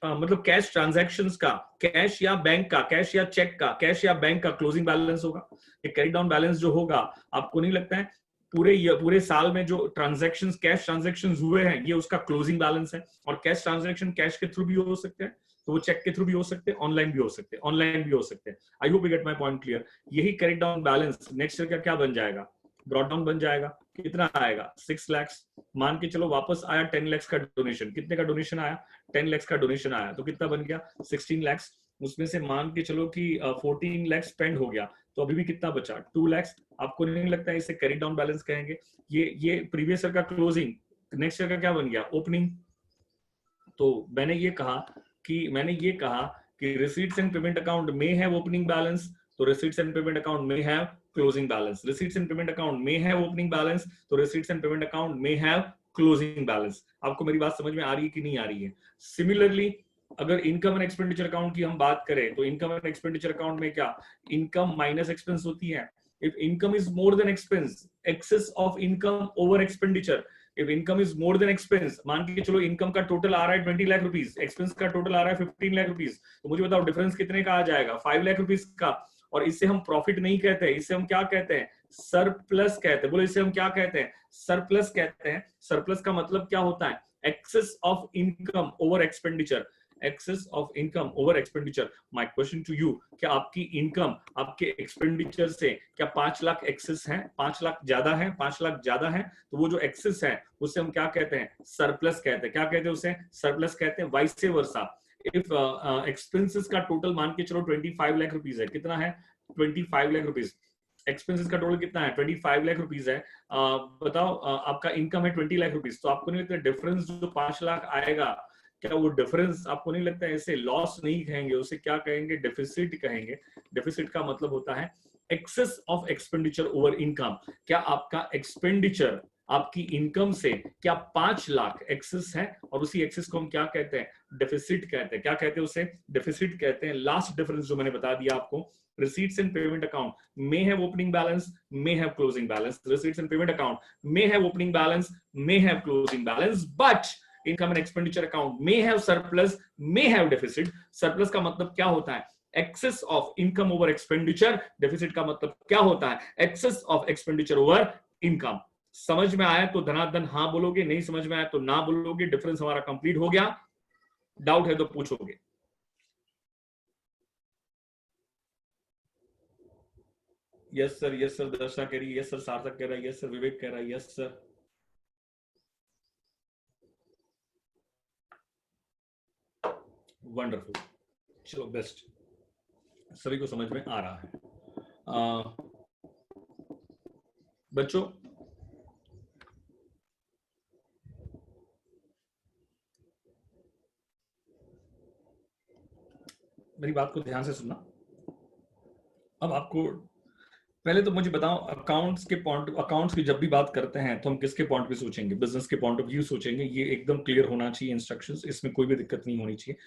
S1: मतलब कैश ट्रांजैक्शंस का, कैश या बैंक का, कैश या चेक का, कैश या बैंक का क्लोजिंग बैलेंस होगा। ये कैरी डाउन बैलेंस जो होगा, आपको नहीं लगता है पूरे साल में जो ट्रांजैक्शंस, कैश ट्रांजैक्शंस हुए हैं, ये उसका क्लोजिंग बैलेंस है। और कैश ट्रांजैक्शन कैश के थ्रू भी हो सकते हैं, तो वो चेक के थ्रू भी हो सकते हैं, ऑनलाइन भी हो सकते हैं, ऑनलाइन भी हो सकते हैं। I hope you get my point clear. यही carry down balance next year का क्या बन जाएगा, ब्रॉट डाउन बन जाएगा। कितना आएगा, 6 lakhs। मान के चलो वापस आया 10 lakhs का डोनेशन। कितने का डोनेशन आया, 10 lakhs का डोनेशन आया, तो कितना बन गया, 16 lakhs। उसमें से मान के चलो कि 14 lakhs स्पेंड हो गया, तो अभी भी कितना बचा, 2 lakhs। आपको नहीं लगता है इसे कैरी डाउन बैलेंस कहेंगे? ये प्रीवियस ईयर का क्लोजिंग, नेक्स्ट ईयर का क्या बन गया, ओपनिंग। तो मैंने ये कहा कि रिसीट्स एंड पेमेंट अकाउंट में है ओपनिंग बैलेंस, तो रिसीट्स एंड पेमेंट अकाउंट में है closing balance. Receipts and payment account में है ओपनिंग बैलेंस, तो रिसीट्स एंड पेमेंट अकाउंट में है क्लोजिंग बैलेंस। आपको मेरी बात समझ में आ रही है कि नहीं आ रही है? सिमिलरली अगर इनकम एंड एक्सपेंडिचर अकाउंट की हम बात करें, तो इनकम एंड एक्सपेंडिचर अकाउंट में क्या, इनकम माइनस एक्सपेंस होती है। If income is more than expense, excess of income over expenditure. If income is more than expense, मान के चलो इनकम का टोटल आ रहा है 20 लाख रुपीस, एक्सपेंस का टोटल आ रहा है 15 लाख रुपीस, तो मुझे बताओ डिफरेंस कितने का आ जाएगा, 5 लाख रुपीस का। और इसे हम प्रॉफिट नहीं कहते हैं, इसे हम क्या कहते हैं, सरप्लस कहते हैं। बोलो इसे हम क्या कहते हैं, सरप्लस कहते हैं। सरप्लस का मतलब क्या होता है, excess of income over expenditure, excess of income over expenditure. My question to you, क्या आपकी इनकम आपके एक्सपेंडिचर से क्या 5 लाख एक्सेस है, 5 लाख ज्यादा है, 5 लाख ज्यादा है, तो वो जो एक्सेस है उसे हम क्या कहते हैं, सरप्लस कहते हैं। क्या कहते हैं उसे, सरप्लस कहते हैं। वाइस वर्सा, इफ एक्सपेंसेस का टोटल मान के चलो 25 लाख रुपीस है, कितना है, 25 लाख रुपीस। एक्सपेंसेस का टोटल कितना है, 25 लाख रुपीस है। बताओ आपका इनकम है 20 लाख रुपीस, तो आपको नहीं लगता डिफरेंस जो 5 लाख आएगा, क्या वो डिफरेंस आपको नहीं लगता है इसे लॉस नहीं कहेंगे, उसे क्या कहेंगे, डेफिसिट कहेंगे। डेफिसिट का मतलब होता है excess of expenditure over income. क्या आपका एक्सपेंडिचर आपकी इनकम से क्या 5 लाख एक्सेस है, और उसी एक्सेस को हम क्या कहते हैं, डेफिसिट कहते हैं। क्या कहते हैं उसे, डेफिसिट कहते हैं। लास्ट डिफरेंस जो मैंने बता दिया आपको, receipts and payment account may have opening balance, may have closing balance. Receipts and payment account may have opening balance, may have closing balance, but income and expenditure account may have surplus, may have deficit. Surplus का मतलब क्या होता है, excess of income over expenditure. Deficit का मतलब क्या होता है, excess of expenditure over income. समझ में आया तो धनाधन हाँ बोलोगे, नहीं समझ में आया तो ना बोलोगे। डिफरेंस हमारा कंप्लीट हो गया। डाउट है तो पूछोगे। यस सर दर्शना कह रही है, यस सर सार्थक कह रहा है, यस सर विवेक कह रहा है, यस सर। वंडरफुल, चलो बेस्ट, सभी को समझ में आ रहा है। बच्चों मेरी बात को ध्यान से सुनना। अब आपको पहले तो मुझे बताओ, अकाउंट्स की जब भी बात करते हैं तो हम किसके पॉइंट पे सोचेंगे? बिजनेस के पॉइंट ऑफ व्यू सोचेंगे। ये एकदम क्लियर होना चाहिए इंस्ट्रक्शंस, इसमें कोई भी दिक्कत नहीं होनी चाहिए।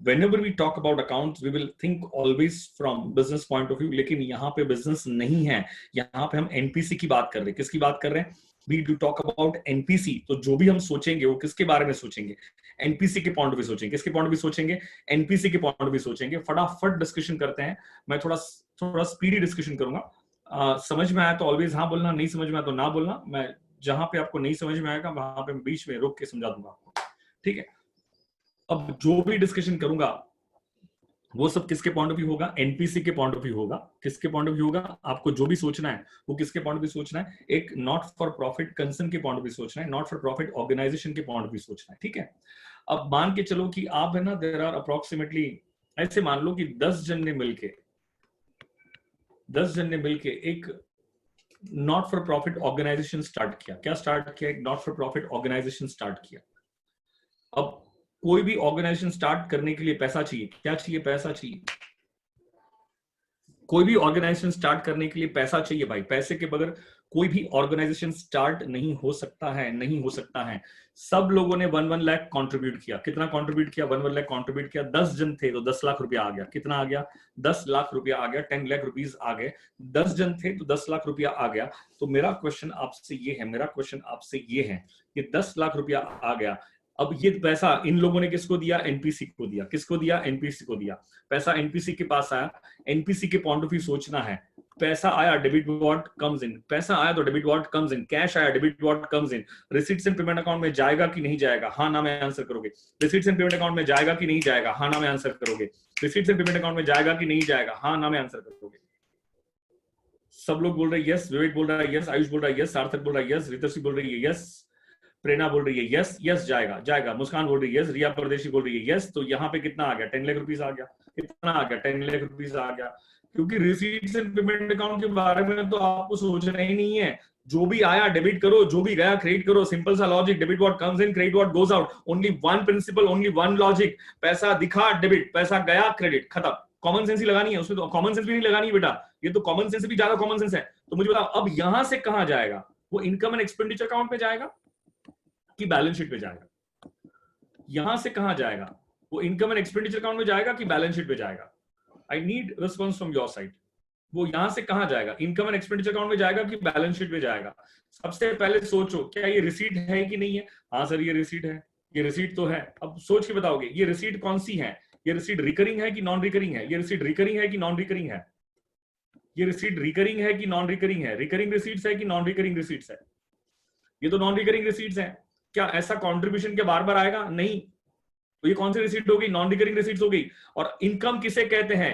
S1: whenever we talk about accounts we will think always from business point of view, लेकिन यहाँ पे बिजनेस नहीं है, यहाँ पे हम एनपीसी की बात कर रहे हैं। किसकी बात कर रहे हैं? we do talk about NPC. तो जो भी हम सोचेंगे वो किसके बारे में सोचेंगे? एनपीसी के पॉइंट ऑफ व्यू सोचेंगे। किसके पॉइंट ऑफ व्यू सोचेंगे? एनपीसी के पॉइंट ऑफ व्यू सोचेंगे। फटाफट डिस्कशन करते हैं। मैं थोड़ा थोड़ा स्पीडी डिस्कशन करूंगा। समझ में आया तो ऑलवेज हाँ बोलना, नहीं समझ में आया तो ना बोलना। मैं जहां पे आपको नहीं समझ में आएगा वहां पे बीच में रोक के समझा दूंगा आपको, ठीक है? अब जो भी डिस्कशन करूंगा वो सब किसके पॉइंट ऑफ व्यू होगा? एनपीसी के पॉइंट ऑफ व्यू होगा। किसके पॉइंट ऑफ व्यू होगा? आपको जो भी सोचना है वो किसके पॉइंट ऑफ व्यू सोचना है? एक नॉट फॉर प्रॉफिट कंसर्न के पॉइंट ऑफ व्यू सोचना है, नॉट फॉर प्रॉफिट ऑर्गेनाइजेशन के पॉइंट ऑफ व्यू सोचना है, ठीक है? अब मान के चलो कि आप है ना, देयर आर अप्रोक्सीमेटली, ऐसे मान लो कि 10 जन ने मिलके एक not for profit organisation start किया। क्या स्टार्ट किया? एक not for profit organisation start किया। अब कोई भी ऑर्गेनाइजेशन स्टार्ट करने के लिए पैसा चाहिए। क्या चाहिए? पैसा चाहिए। कोई भी ऑर्गेनाइजेशन स्टार्ट करने के लिए पैसा चाहिए भाई। पैसे के बगैर कोई भी ऑर्गेनाइजेशन स्टार्ट नहीं हो सकता है, नहीं हो सकता है। सब लोगों ने 1 लाख कंट्रीब्यूट किया। कितना कंट्रीब्यूट किया? 1 लाख कंट्रीब्यूट किया। 10 जन थे तो 10 लाख रुपया आ गया। कितना आ गया? 10 लाख रुपया आ गया। 10 लाख रुपीज आ गए। 10 जन थे तो 10 लाख रुपया आ गया। तो मेरा क्वेश्चन आपसे ये है कि 10 लाख रुपया आ गया। अब ये पैसा इन लोगों ने किसको दिया? एनपीसी को दिया। किसको दिया? एनपीसी को दिया। पैसा एनपीसी के पास आया। एनपीसी के पॉइंट ऑफ व्यू सोचना है। पैसा आया, डेबिट व्हाट कम्स इन। पैसा आया तो debit what comes in. Cash आया, debit what comes in. Receipts and payment account में जाएगा कि नहीं जाएगा? हाँ ना में आंसर करोगे। रिसीट्स एंड पेमेंट अकाउंट में जाएगा कि नहीं जाएगा? हाँ ना में आंसर करोगे। रिसीट्स एंड पेमेंट अकाउंट में जाएगा कि नहीं जाएगा? हाँ ना में आंसर करोगे। सब लोग बोल रहे हैं यस। विवेक बोल रहा है यस। आयुष बोल रहा है यस। सार्थक बोल रहा है यस। रितर्षि बोल रही है यस। प्रेरणा बोल रही है यस। यस जाएगा, जाएगा। मुस्कान बोल रही है यस। रिया परदेशी बोल रही है यस। तो यहाँ पे कितना आ गया? 10 लाख रुपीस आ गया। कितना आ गया? 10 लाख रुपीस आ गया। क्योंकि रिसीट्स एंड पेमेंट अकाउंट के बारे में तो आपको सोचना ही नहीं है। जो भी आया डेबिट करो, जो भी गया क्रेडिट करो। सिंपल सा logic. Debit what comes in, credit what goes out. Only one principle, only one logic. पैसा दिखा डेबिट, पैसा गया क्रेडिट, खत्म। कॉमन सेंस ही लगानी है उसमें। तो कॉमन सेंस भी नहीं लगानी है बेटा, ये तो कॉमन सेंस से भी ज्यादा कॉमन सेंस है। तो मुझे बताओ अब यहां से कहां जाएगा? वो इनकम एंड एक्सपेंडिचर अकाउंट में जाएगा कि बैलेंस शीट पे जाएगा? यहां से कहां जाएगा? वो इनकम एंड एक्सपेंडिचर अकाउंट में जाएगा कि बैलेंस शीट पे जाएगा? I need response from your side. वो यहां से कहां जाएगा? इनकम एंड एक्सपेंडिचर अकाउंट में जाएगा कि बैलेंस शीट पे जाएगा? सबसे पहले सोचो, क्या ये रिसीट है कि नहीं है? हाँ सर ये रिसीट है। ये रिसीट तो है। अब सोच के बताओगे ये रिसीट कौन सी है? ये रिसीट रिकरिंग है कि नॉन रिकरिंग है? ये रिसीट रिकरिंग है कि नॉन रिकरिंग है? ये रिसीट रिकरिंग है कि नॉन रिकरिंग है? रिकरिंग रिसीट्स है कि नॉन रिकरिंग रिसीट्स है? ये तो नॉन रिकरिंग रिसीट्स है। क्या ऐसा कंट्रीब्यूशन क्या बार बार आएगा? नहीं। तो ये कौन सी रिसीट हो गई? नॉन रिकरिंग रिसीट्स हो गई। और इनकम किसे कहते हैं?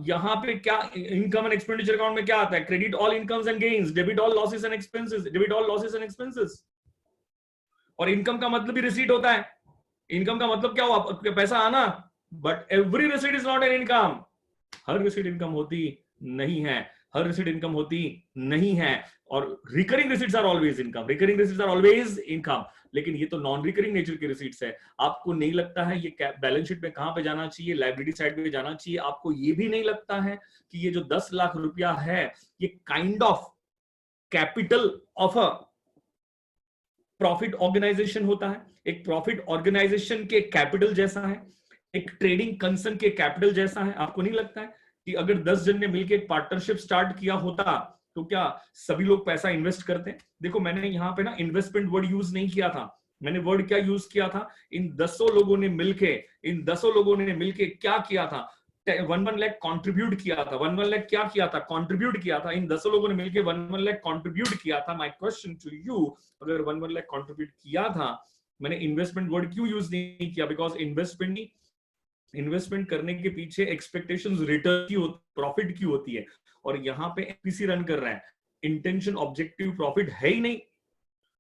S1: यहां पे क्या इनकम एंड एक्सपेंडिचर अकाउंट में क्या आता है? Credit all incomes and gains, debit all losses and expenses, debit all losses and expenses. और इनकम का मतलब भी रिसीट होता है। इनकम का मतलब क्या हुआ? पैसा आना। But every receipt is not an income. Her receipt income होती नहीं है। हर रिसीट इनकम होती नहीं है। और recurring receipts are always income. Recurring receipts are always income. लेकिन ये तो नॉन रिकरिंग नेचर की रिसीट्स है। आपको नहीं लगता है ये बैलेंस शीट में कहां पे जाना चाहिए? लायबिलिटी साइड पे जाना चाहिए। आपको ये भी नहीं लगता है कि ये जो 10 लाख रुपया है ये kind of capital of a profit organisation होता है? एक प्रॉफिट ऑर्गेनाइजेशन के कैपिटल जैसा है, एक ट्रेडिंग कंसर्न के कैपिटल जैसा है। आपको नहीं लगता है कि अगर 10 जन ने मिलकर एक पार्टनरशिप स्टार्ट किया होता तो क्या सभी लोग पैसा इन्वेस्ट करते? देखो मैंने यहाँ पे ना इन्वेस्टमेंट वर्ड यूज नहीं किया था। मैंने वर्ड क्या यूज किया था? इन 10 लोगों ने मिलके क्या किया था? 1 लाख कंट्रीब्यूट किया था। 1 लाख क्या किया था? कंट्रीब्यूट किया था। इन 10 लोगों ने मिलकर 1 लाख कंट्रीब्यूट किया था। माय क्वेश्चन टू यू, अगर 1 लाख कंट्रीब्यूट किया था, मैंने इन्वेस्टमेंट वर्ड क्यों यूज नहीं किया? बिकॉज इन्वेस्टमेंट करने के पीछे एक्सपेक्टेशंस रिटर्न की, प्रॉफिट की होती है। और यहाँ पे एनपीसी रन कर रहा है, इंटेंशन ऑब्जेक्टिव प्रॉफिट है ही नहीं।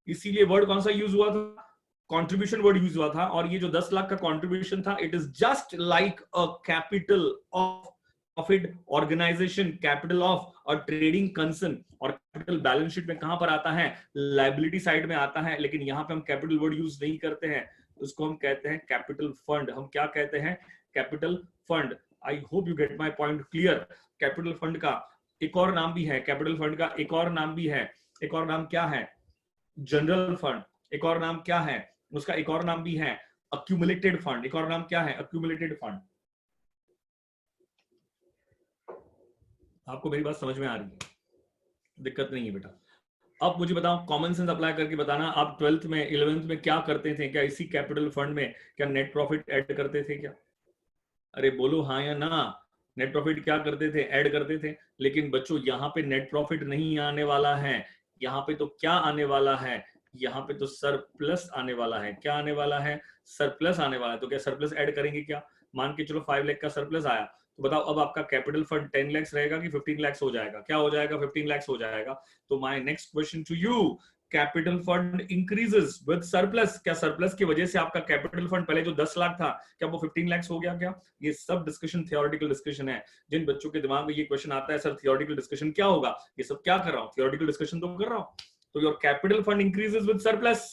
S1: इसीलिए वर्ड कौन सा यूज हुआ था? कंट्रीब्यूशन वर्ड यूज हुआ था। और ये जो 10 लाख का कंट्रीब्यूशन था, it is just like a capital of profit organisation, capital of a trading concern. और कैपिटल बैलेंस शीट में कहां पर आता है? लायबिलिटी साइड में आता है। लेकिन यहाँ पे हम कैपिटल वर्ड यूज नहीं करते हैं, उसको हम कहते हैं कैपिटल फंड। हम क्या कहते हैं? Capital fund. I hope you get my point clear. Capital fund का एक और नाम भी है कैपिटल फंड का, एक और नाम भी है, एक और नाम क्या है? General fund. एक और नाम क्या है उसका? एक और नाम भी है अक्यूमुलेटेड फंड। एक और नाम क्या है? Accumulated fund. आपको मेरी बात समझ में आ रही है? दिक्कत नहीं है बेटा। अब मुझे बताओ, कॉमन सेंस अप्लाई करके बताना, आप 12th में 11th में क्या करते थे? क्या इसी कैपिटल फंड में क्या नेट प्रॉफिट ऐड करते थे क्या? अरे बोलो हाँ या ना। नेट प्रॉफिट क्या करते थे? ऐड करते थे। लेकिन बच्चों यहाँ पे नेट प्रॉफिट नहीं आने वाला है, यहाँ पे तो क्या आने वाला है? यहाँ पे तो सरप्लस आने वाला है। क्या आने वाला है? सरप्लस आने वाला है। तो क्या सरप्लस ऐड करेंगे क्या? मान के चलो 5 लाख का सरप्लस आया, तो बताओ अब आपका कैपिटल फंड 10 लाख रहेगा कि 15 लाख हो जाएगा? क्या हो जाएगा? 15 लाख हो जाएगा। तो my next question to you, capital fund increases with surplus. क्या सरप्लस की वजह से आपका कैपिटल फंड पहले जो 10 लाख था, क्या वो 15 लाख हो गया क्या? ये सब डिस्कशन थियोरेटिकल डिस्कशन है। जिन बच्चों के दिमाग में ये क्वेश्चन आता है सर थियोरेटिकल डिस्कशन क्या होगा, ये सब क्या कर रहा हूं? थियोरेटिकल डिस्कशन तो कर रहा हूं। तो your capital fund increases with surplus,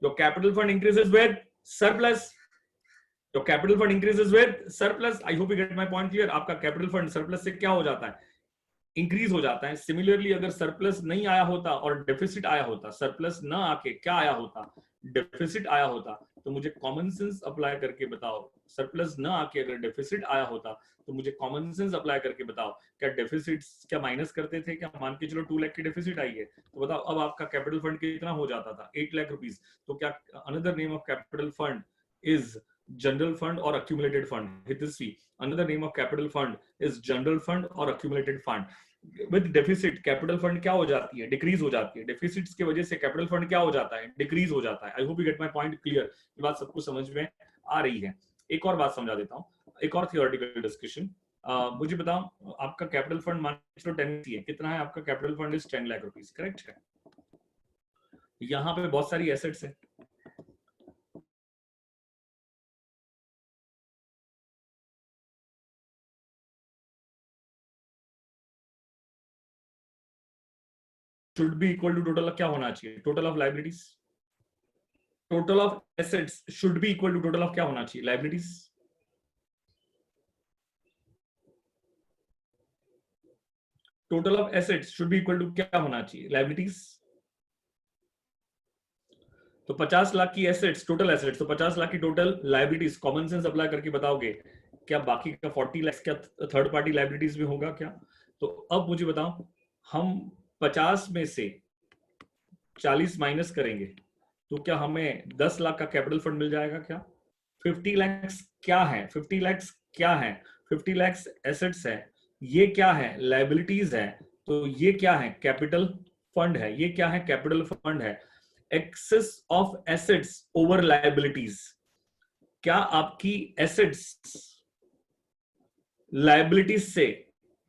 S1: your capital fund increases with surplus, your capital fund increases with surplus. I hope you get my point clear. आपका कैपिटल फंड सरप्लस से क्या हो जाता है? इंक्रीज हो जाता है। सिमिलरली अगर सरप्लस नहीं आया होता और डेफिसिट आया होता, सरप्लस ना आके क्या आया होता? डेफिसिट आया होता। तो मुझे कॉमन सेंस अप्लाई करके बताओ, सरप्लस ना आके अगर डेफिसिट आया होता तो मुझे कॉमन सेंस अप्लाई करके बताओ, क्या डेफिसिट क्या माइनस करते थे क्या? मान के चलो 2 लाख की डेफिसिट आई है, तो बताओ अब आपका कैपिटल फंड कितना हो जाता था? 8 लाख रुपीज। तो क्या another name of capital fund is general fund और accumulated fund? Hitshree, another name of capital fund is general fund or accumulated fund. With deficit capital fund क्या हो जाती है? डिक्रीज हो जाती है। डेफिसिट्स की वजह से कैपिटल फंड क्या हो जाता है? डिक्रीज हो जाता है। आई hope you get my point clear. ये बात सबको समझ में आ रही है? एक और बात समझा देता हूँ, एक और थियोरेटिकल डिस्कशन। मुझे बताओ, आपका कैपिटल फंड मान लो 10 है, कितना है आपका capital fund? Is 10 lakh rupees, correct है? यहाँ पे बहुत सारी एसेट्स है, should be equal to total क्या होना चाहिए? Total of liabilities. Total of assets should be equal to total of क्या होना चाहिए? Liabilities. Total of assets should be equal to क्या होना चाहिए? लाइबिलिटीज। तो 50 लाख की एसेट्स, टोटल एसेट्स, तो 50 लाख की total liabilities. Common sense apply करके बताओगे क्या बाकी का 40 लाख क्या थर्ड पार्टी लाइबिलिटीज में होगा क्या? तो अब मुझे बताओ, हम 50 में से 40 माइनस करेंगे तो क्या हमें 10 लाख का कैपिटल फंड मिल जाएगा क्या? 50 लैक्स क्या है? 50 लैक्स क्या है? 50 लैक्स एसेट्स है। ये क्या है? लाइबिलिटीज है। तो ये क्या है? कैपिटल फंड है। ये क्या है? कैपिटल फंड है। Excess of assets over liabilities. क्या आपकी एसेट्स लाइबिलिटीज से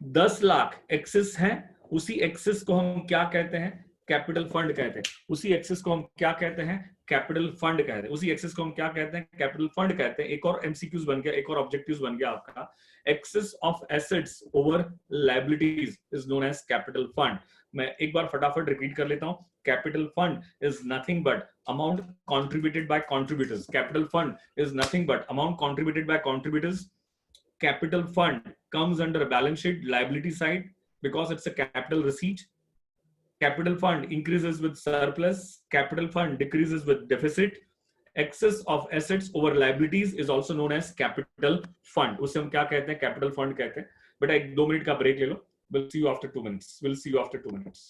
S1: 10 लाख एक्सेस है? उसी एक्सेस को हम क्या कहते हैं? कैपिटल फंड कहते हैं। उसी एक्सेस को हम क्या कहते हैं? कैपिटल फंड कहते हैं। उसी एक्सेस को हम क्या कहते हैं? कैपिटल फंड कहते हैं। एक और एमसीक्यूज बन गया, एक और ऑब्जेक्टिव्स बन गया आपका। Excess of assets over liabilities is known as capital fund. मैं एक बार फटाफट रिपीट कर लेता हूं। Capital fund is nothing but amount contributed by contributors. Capital fund is nothing but amount contributed by contributors. Capital fund comes under balance sheet liability side because it's a capital receipt. Capital fund increases with surplus. Capital fund decreases with deficit. Excess of assets over liabilities is also known as capital fund. उसे हम क्या कहते हैं? कैपिटल फंड कहते हैं। बेटा एक 2 मिनट का ब्रेक ले लो। We'll see you after 2 minutes. We'll see you after 2 minutes.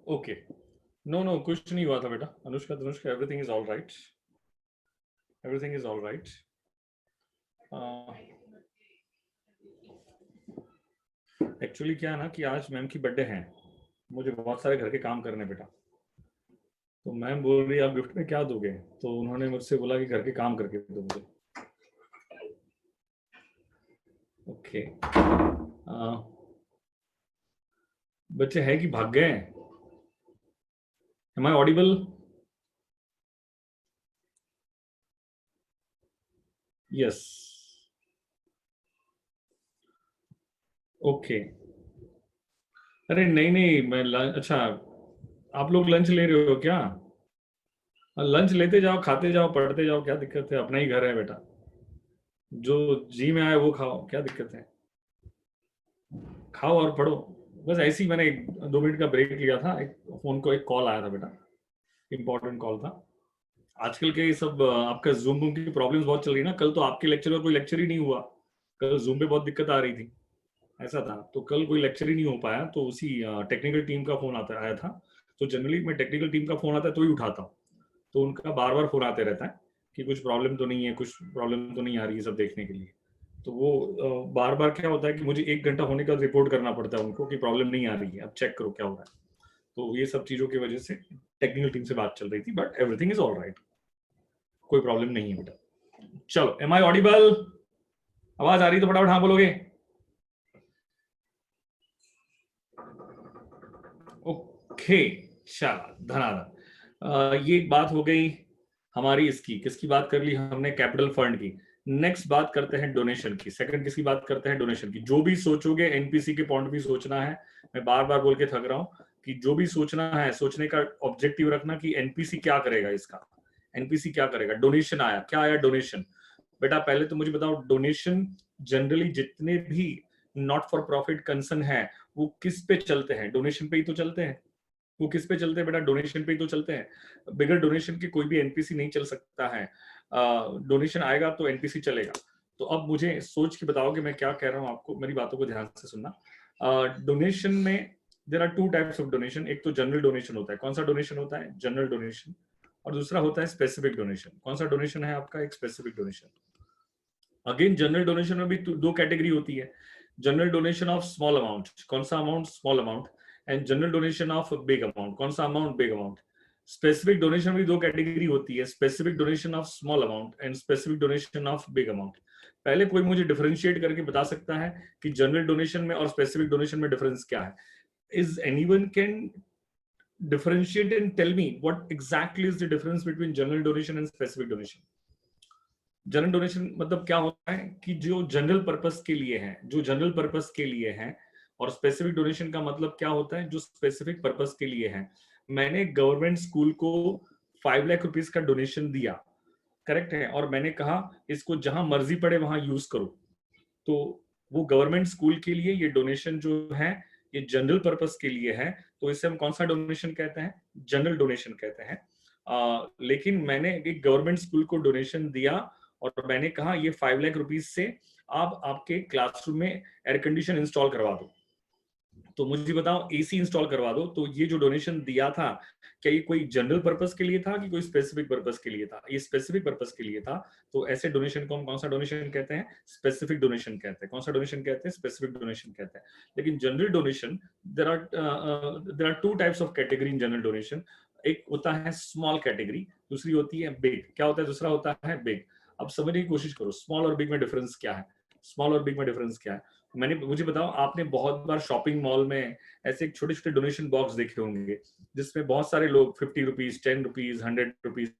S1: Okay, no कुछ नहीं हुआ था बेटा। Anushka Tanushka everything is all right, everything is all right. Actually क्या है ना कि आज मैम की बर्थडे है, मुझे बहुत सारे घर के काम करने बेटा। तो मैम बोल रही है आप गिफ्ट में क्या दोगे, तो उन्होंने मुझसे बोला कि घर के काम करके दो मुझे। ओके, बच्चे है कि भाग गए? Am I audible? Yes, okay. अरे नहीं नहीं, मैं अच्छा, आप लोग लंच ले रहे हो क्या? लंच लेते जाओ, खाते जाओ, पढ़ते जाओ, क्या दिक्कत है? अपना ही घर है बेटा, जो जी में आए वो खाओ, क्या दिक्कत है? खाओ और पढ़ो। बस ऐसे ही मैंने 2 मिनट का ब्रेक लिया था, एक फोन को एक कॉल आया था बेटा, इंपॉर्टेंट कॉल था। आजकल के ये सब आपका जूम बूम की प्रॉब्लम्स बहुत चल रही है ना। कल तो आपके लेक्चर में कोई लेक्चर ही नहीं हुआ, कल जूम पे बहुत दिक्कत आ रही थी, ऐसा था। तो कल कोई लेक्चर ही नहीं हो पाया, तो उसी टेक्निकल टीम का फोन आता आया था। तो जनरली मैं टेक्निकल टीम का फोन आता है तो ही उठाता हूँ, तो उनका बार बार फोन आते रहता है कि कुछ प्रॉब्लम तो नहीं है, कुछ प्रॉब्लम तो नहीं आ रही है, सब देखने के लिए। तो वो बार बार क्या होता है कि मुझे 1 घंटा होने का रिपोर्ट करना पड़ता है उनको कि प्रॉब्लम नहीं आ रही है, अब चेक करो क्या हो रहा है। तो ये सब चीज़ों की वजह से टेक्निकल टीम से बात चल रही थी, but everything is all right, कोई प्रॉब्लम नहीं है बेटा। चलो, एम आई ऑडिबल? आवाज आ रही तो फटाफट हाँ बोलोगे। ओके, चलो धनाधन। ये एक बात हो गई हमारी, इसकी किसकी बात कर ली हमने? कैपिटल फंड की। नेक्स्ट बात करते हैं डोनेशन की। सेकंड किसकी बात करते हैं? डोनेशन की। जो भी सोचोगे एनपीसी के पॉइंट भी सोचना है। मैं बार बार बोल के थक रहा हूं कि जो भी सोचना है, सोचने का ऑब्जेक्टिव रखना कि एनपीसी क्या करेगा इसका। एनपीसी क्या करेगा? डोनेशन आया, क्या आया? डोनेशन। बेटा पहले तो मुझे बताओ, डोनेशन जनरली जितने भी नॉट फॉर प्रॉफिट कंसर्न है वो किस पे चलते हैं? डोनेशन पे ही तो चलते हैं। वो किस पे चलते हैं बेटा? डोनेशन पे ही तो चलते हैं। बिगर डोनेशन के कोई भी एनपीसी नहीं चल सकता है। डोनेशन आएगा तो एनपीसी चलेगा। तो अब मुझे सोच के बताओ कि मैं क्या कह रहा हूं आपको, मेरी बातों को ध्यान से सुनना। डोनेशन में there are 2 types of donation. एक तो जनरल डोनेशन होता है। कौन सा डोनेशन होता है? General donation. और दूसरा होता है स्पेसिफिक डोनेशन। कौन सा डोनेशन है आपका? एक specific donation. Again general donation में भी 2 कैटेगरी होती है। General donation of small amount, कौन सा amount? Small amount. And general donation of big amount, कौन सा amount? Big amount. Specific donation में 2 कैटेगरी होती है, specific donation of small amount and specific donation of big amount. पहले कोई मुझे डिफरेंशिएट करके बता सकता है कि जनरल डोनेशन में और स्पेसिफिक डोनेशन में डिफरेंस क्या है? Is anyone can differentiate and tell me what exactly is the difference between general donation and specific donation? General donation मतलब क्या होता है कि जो जनरल पर्पस के लिए है, जो जनरल पर्पस के लिए है। और स्पेसिफिक डोनेशन का मतलब क्या होता है? जो स्पेसिफिक पर्पस के लिए है। मैंने गवर्नमेंट स्कूल को 5 लाख रुपीस का डोनेशन दिया, करेक्ट है, और मैंने कहा इसको जहां मर्जी पड़े वहां यूज करो। तो वो गवर्नमेंट स्कूल के लिए ये डोनेशन जो है ये जनरल पर्पस के लिए है। तो इसे हम कौन सा डोनेशन कहते हैं? जनरल डोनेशन कहते हैं। लेकिन मैंने एक गवर्नमेंट स्कूल को डोनेशन दिया और मैंने कहा ये 5 लाख रुपीस से आप आपके क्लासरूम में एयर कंडीशन इंस्टॉल करवा दो, तो मुझे बताओ एसी इंस्टॉल करवा दो। तो ये जो डोनेशन दिया था, क्या ये कोई जनरल पर्पस के लिए था कि कोई स्पेसिफिक पर्पस के लिए था? ये स्पेसिफिक पर्पस के लिए था। तो ऐसे डोनेशन को हम कौन सा डोनेशन कहते हैं? स्पेसिफिक डोनेशन कहते हैं। कौन सा डोनेशन कहते हैं? स्पेसिफिक डोनेशन कहते हैं। लेकिन general donation, there are 2 types of category in general donation. एक होता है स्मॉल कैटेगरी, दूसरी होती है बिग। क्या होता है दूसरा? होता है बिग। अब समझने की कोशिश करो स्मॉल और बिग में डिफरेंस क्या है। स्मॉल और बिग में डिफरेंस क्या है? मुझे बताओ, आपने बहुत बार शॉपिंग मॉल में ऐसे छोटे छोटे डोनेशन बॉक्स देखे होंगे जिसमें बहुत सारे लोग 50 रुपीज, 10 रुपीज, 100 रुपीज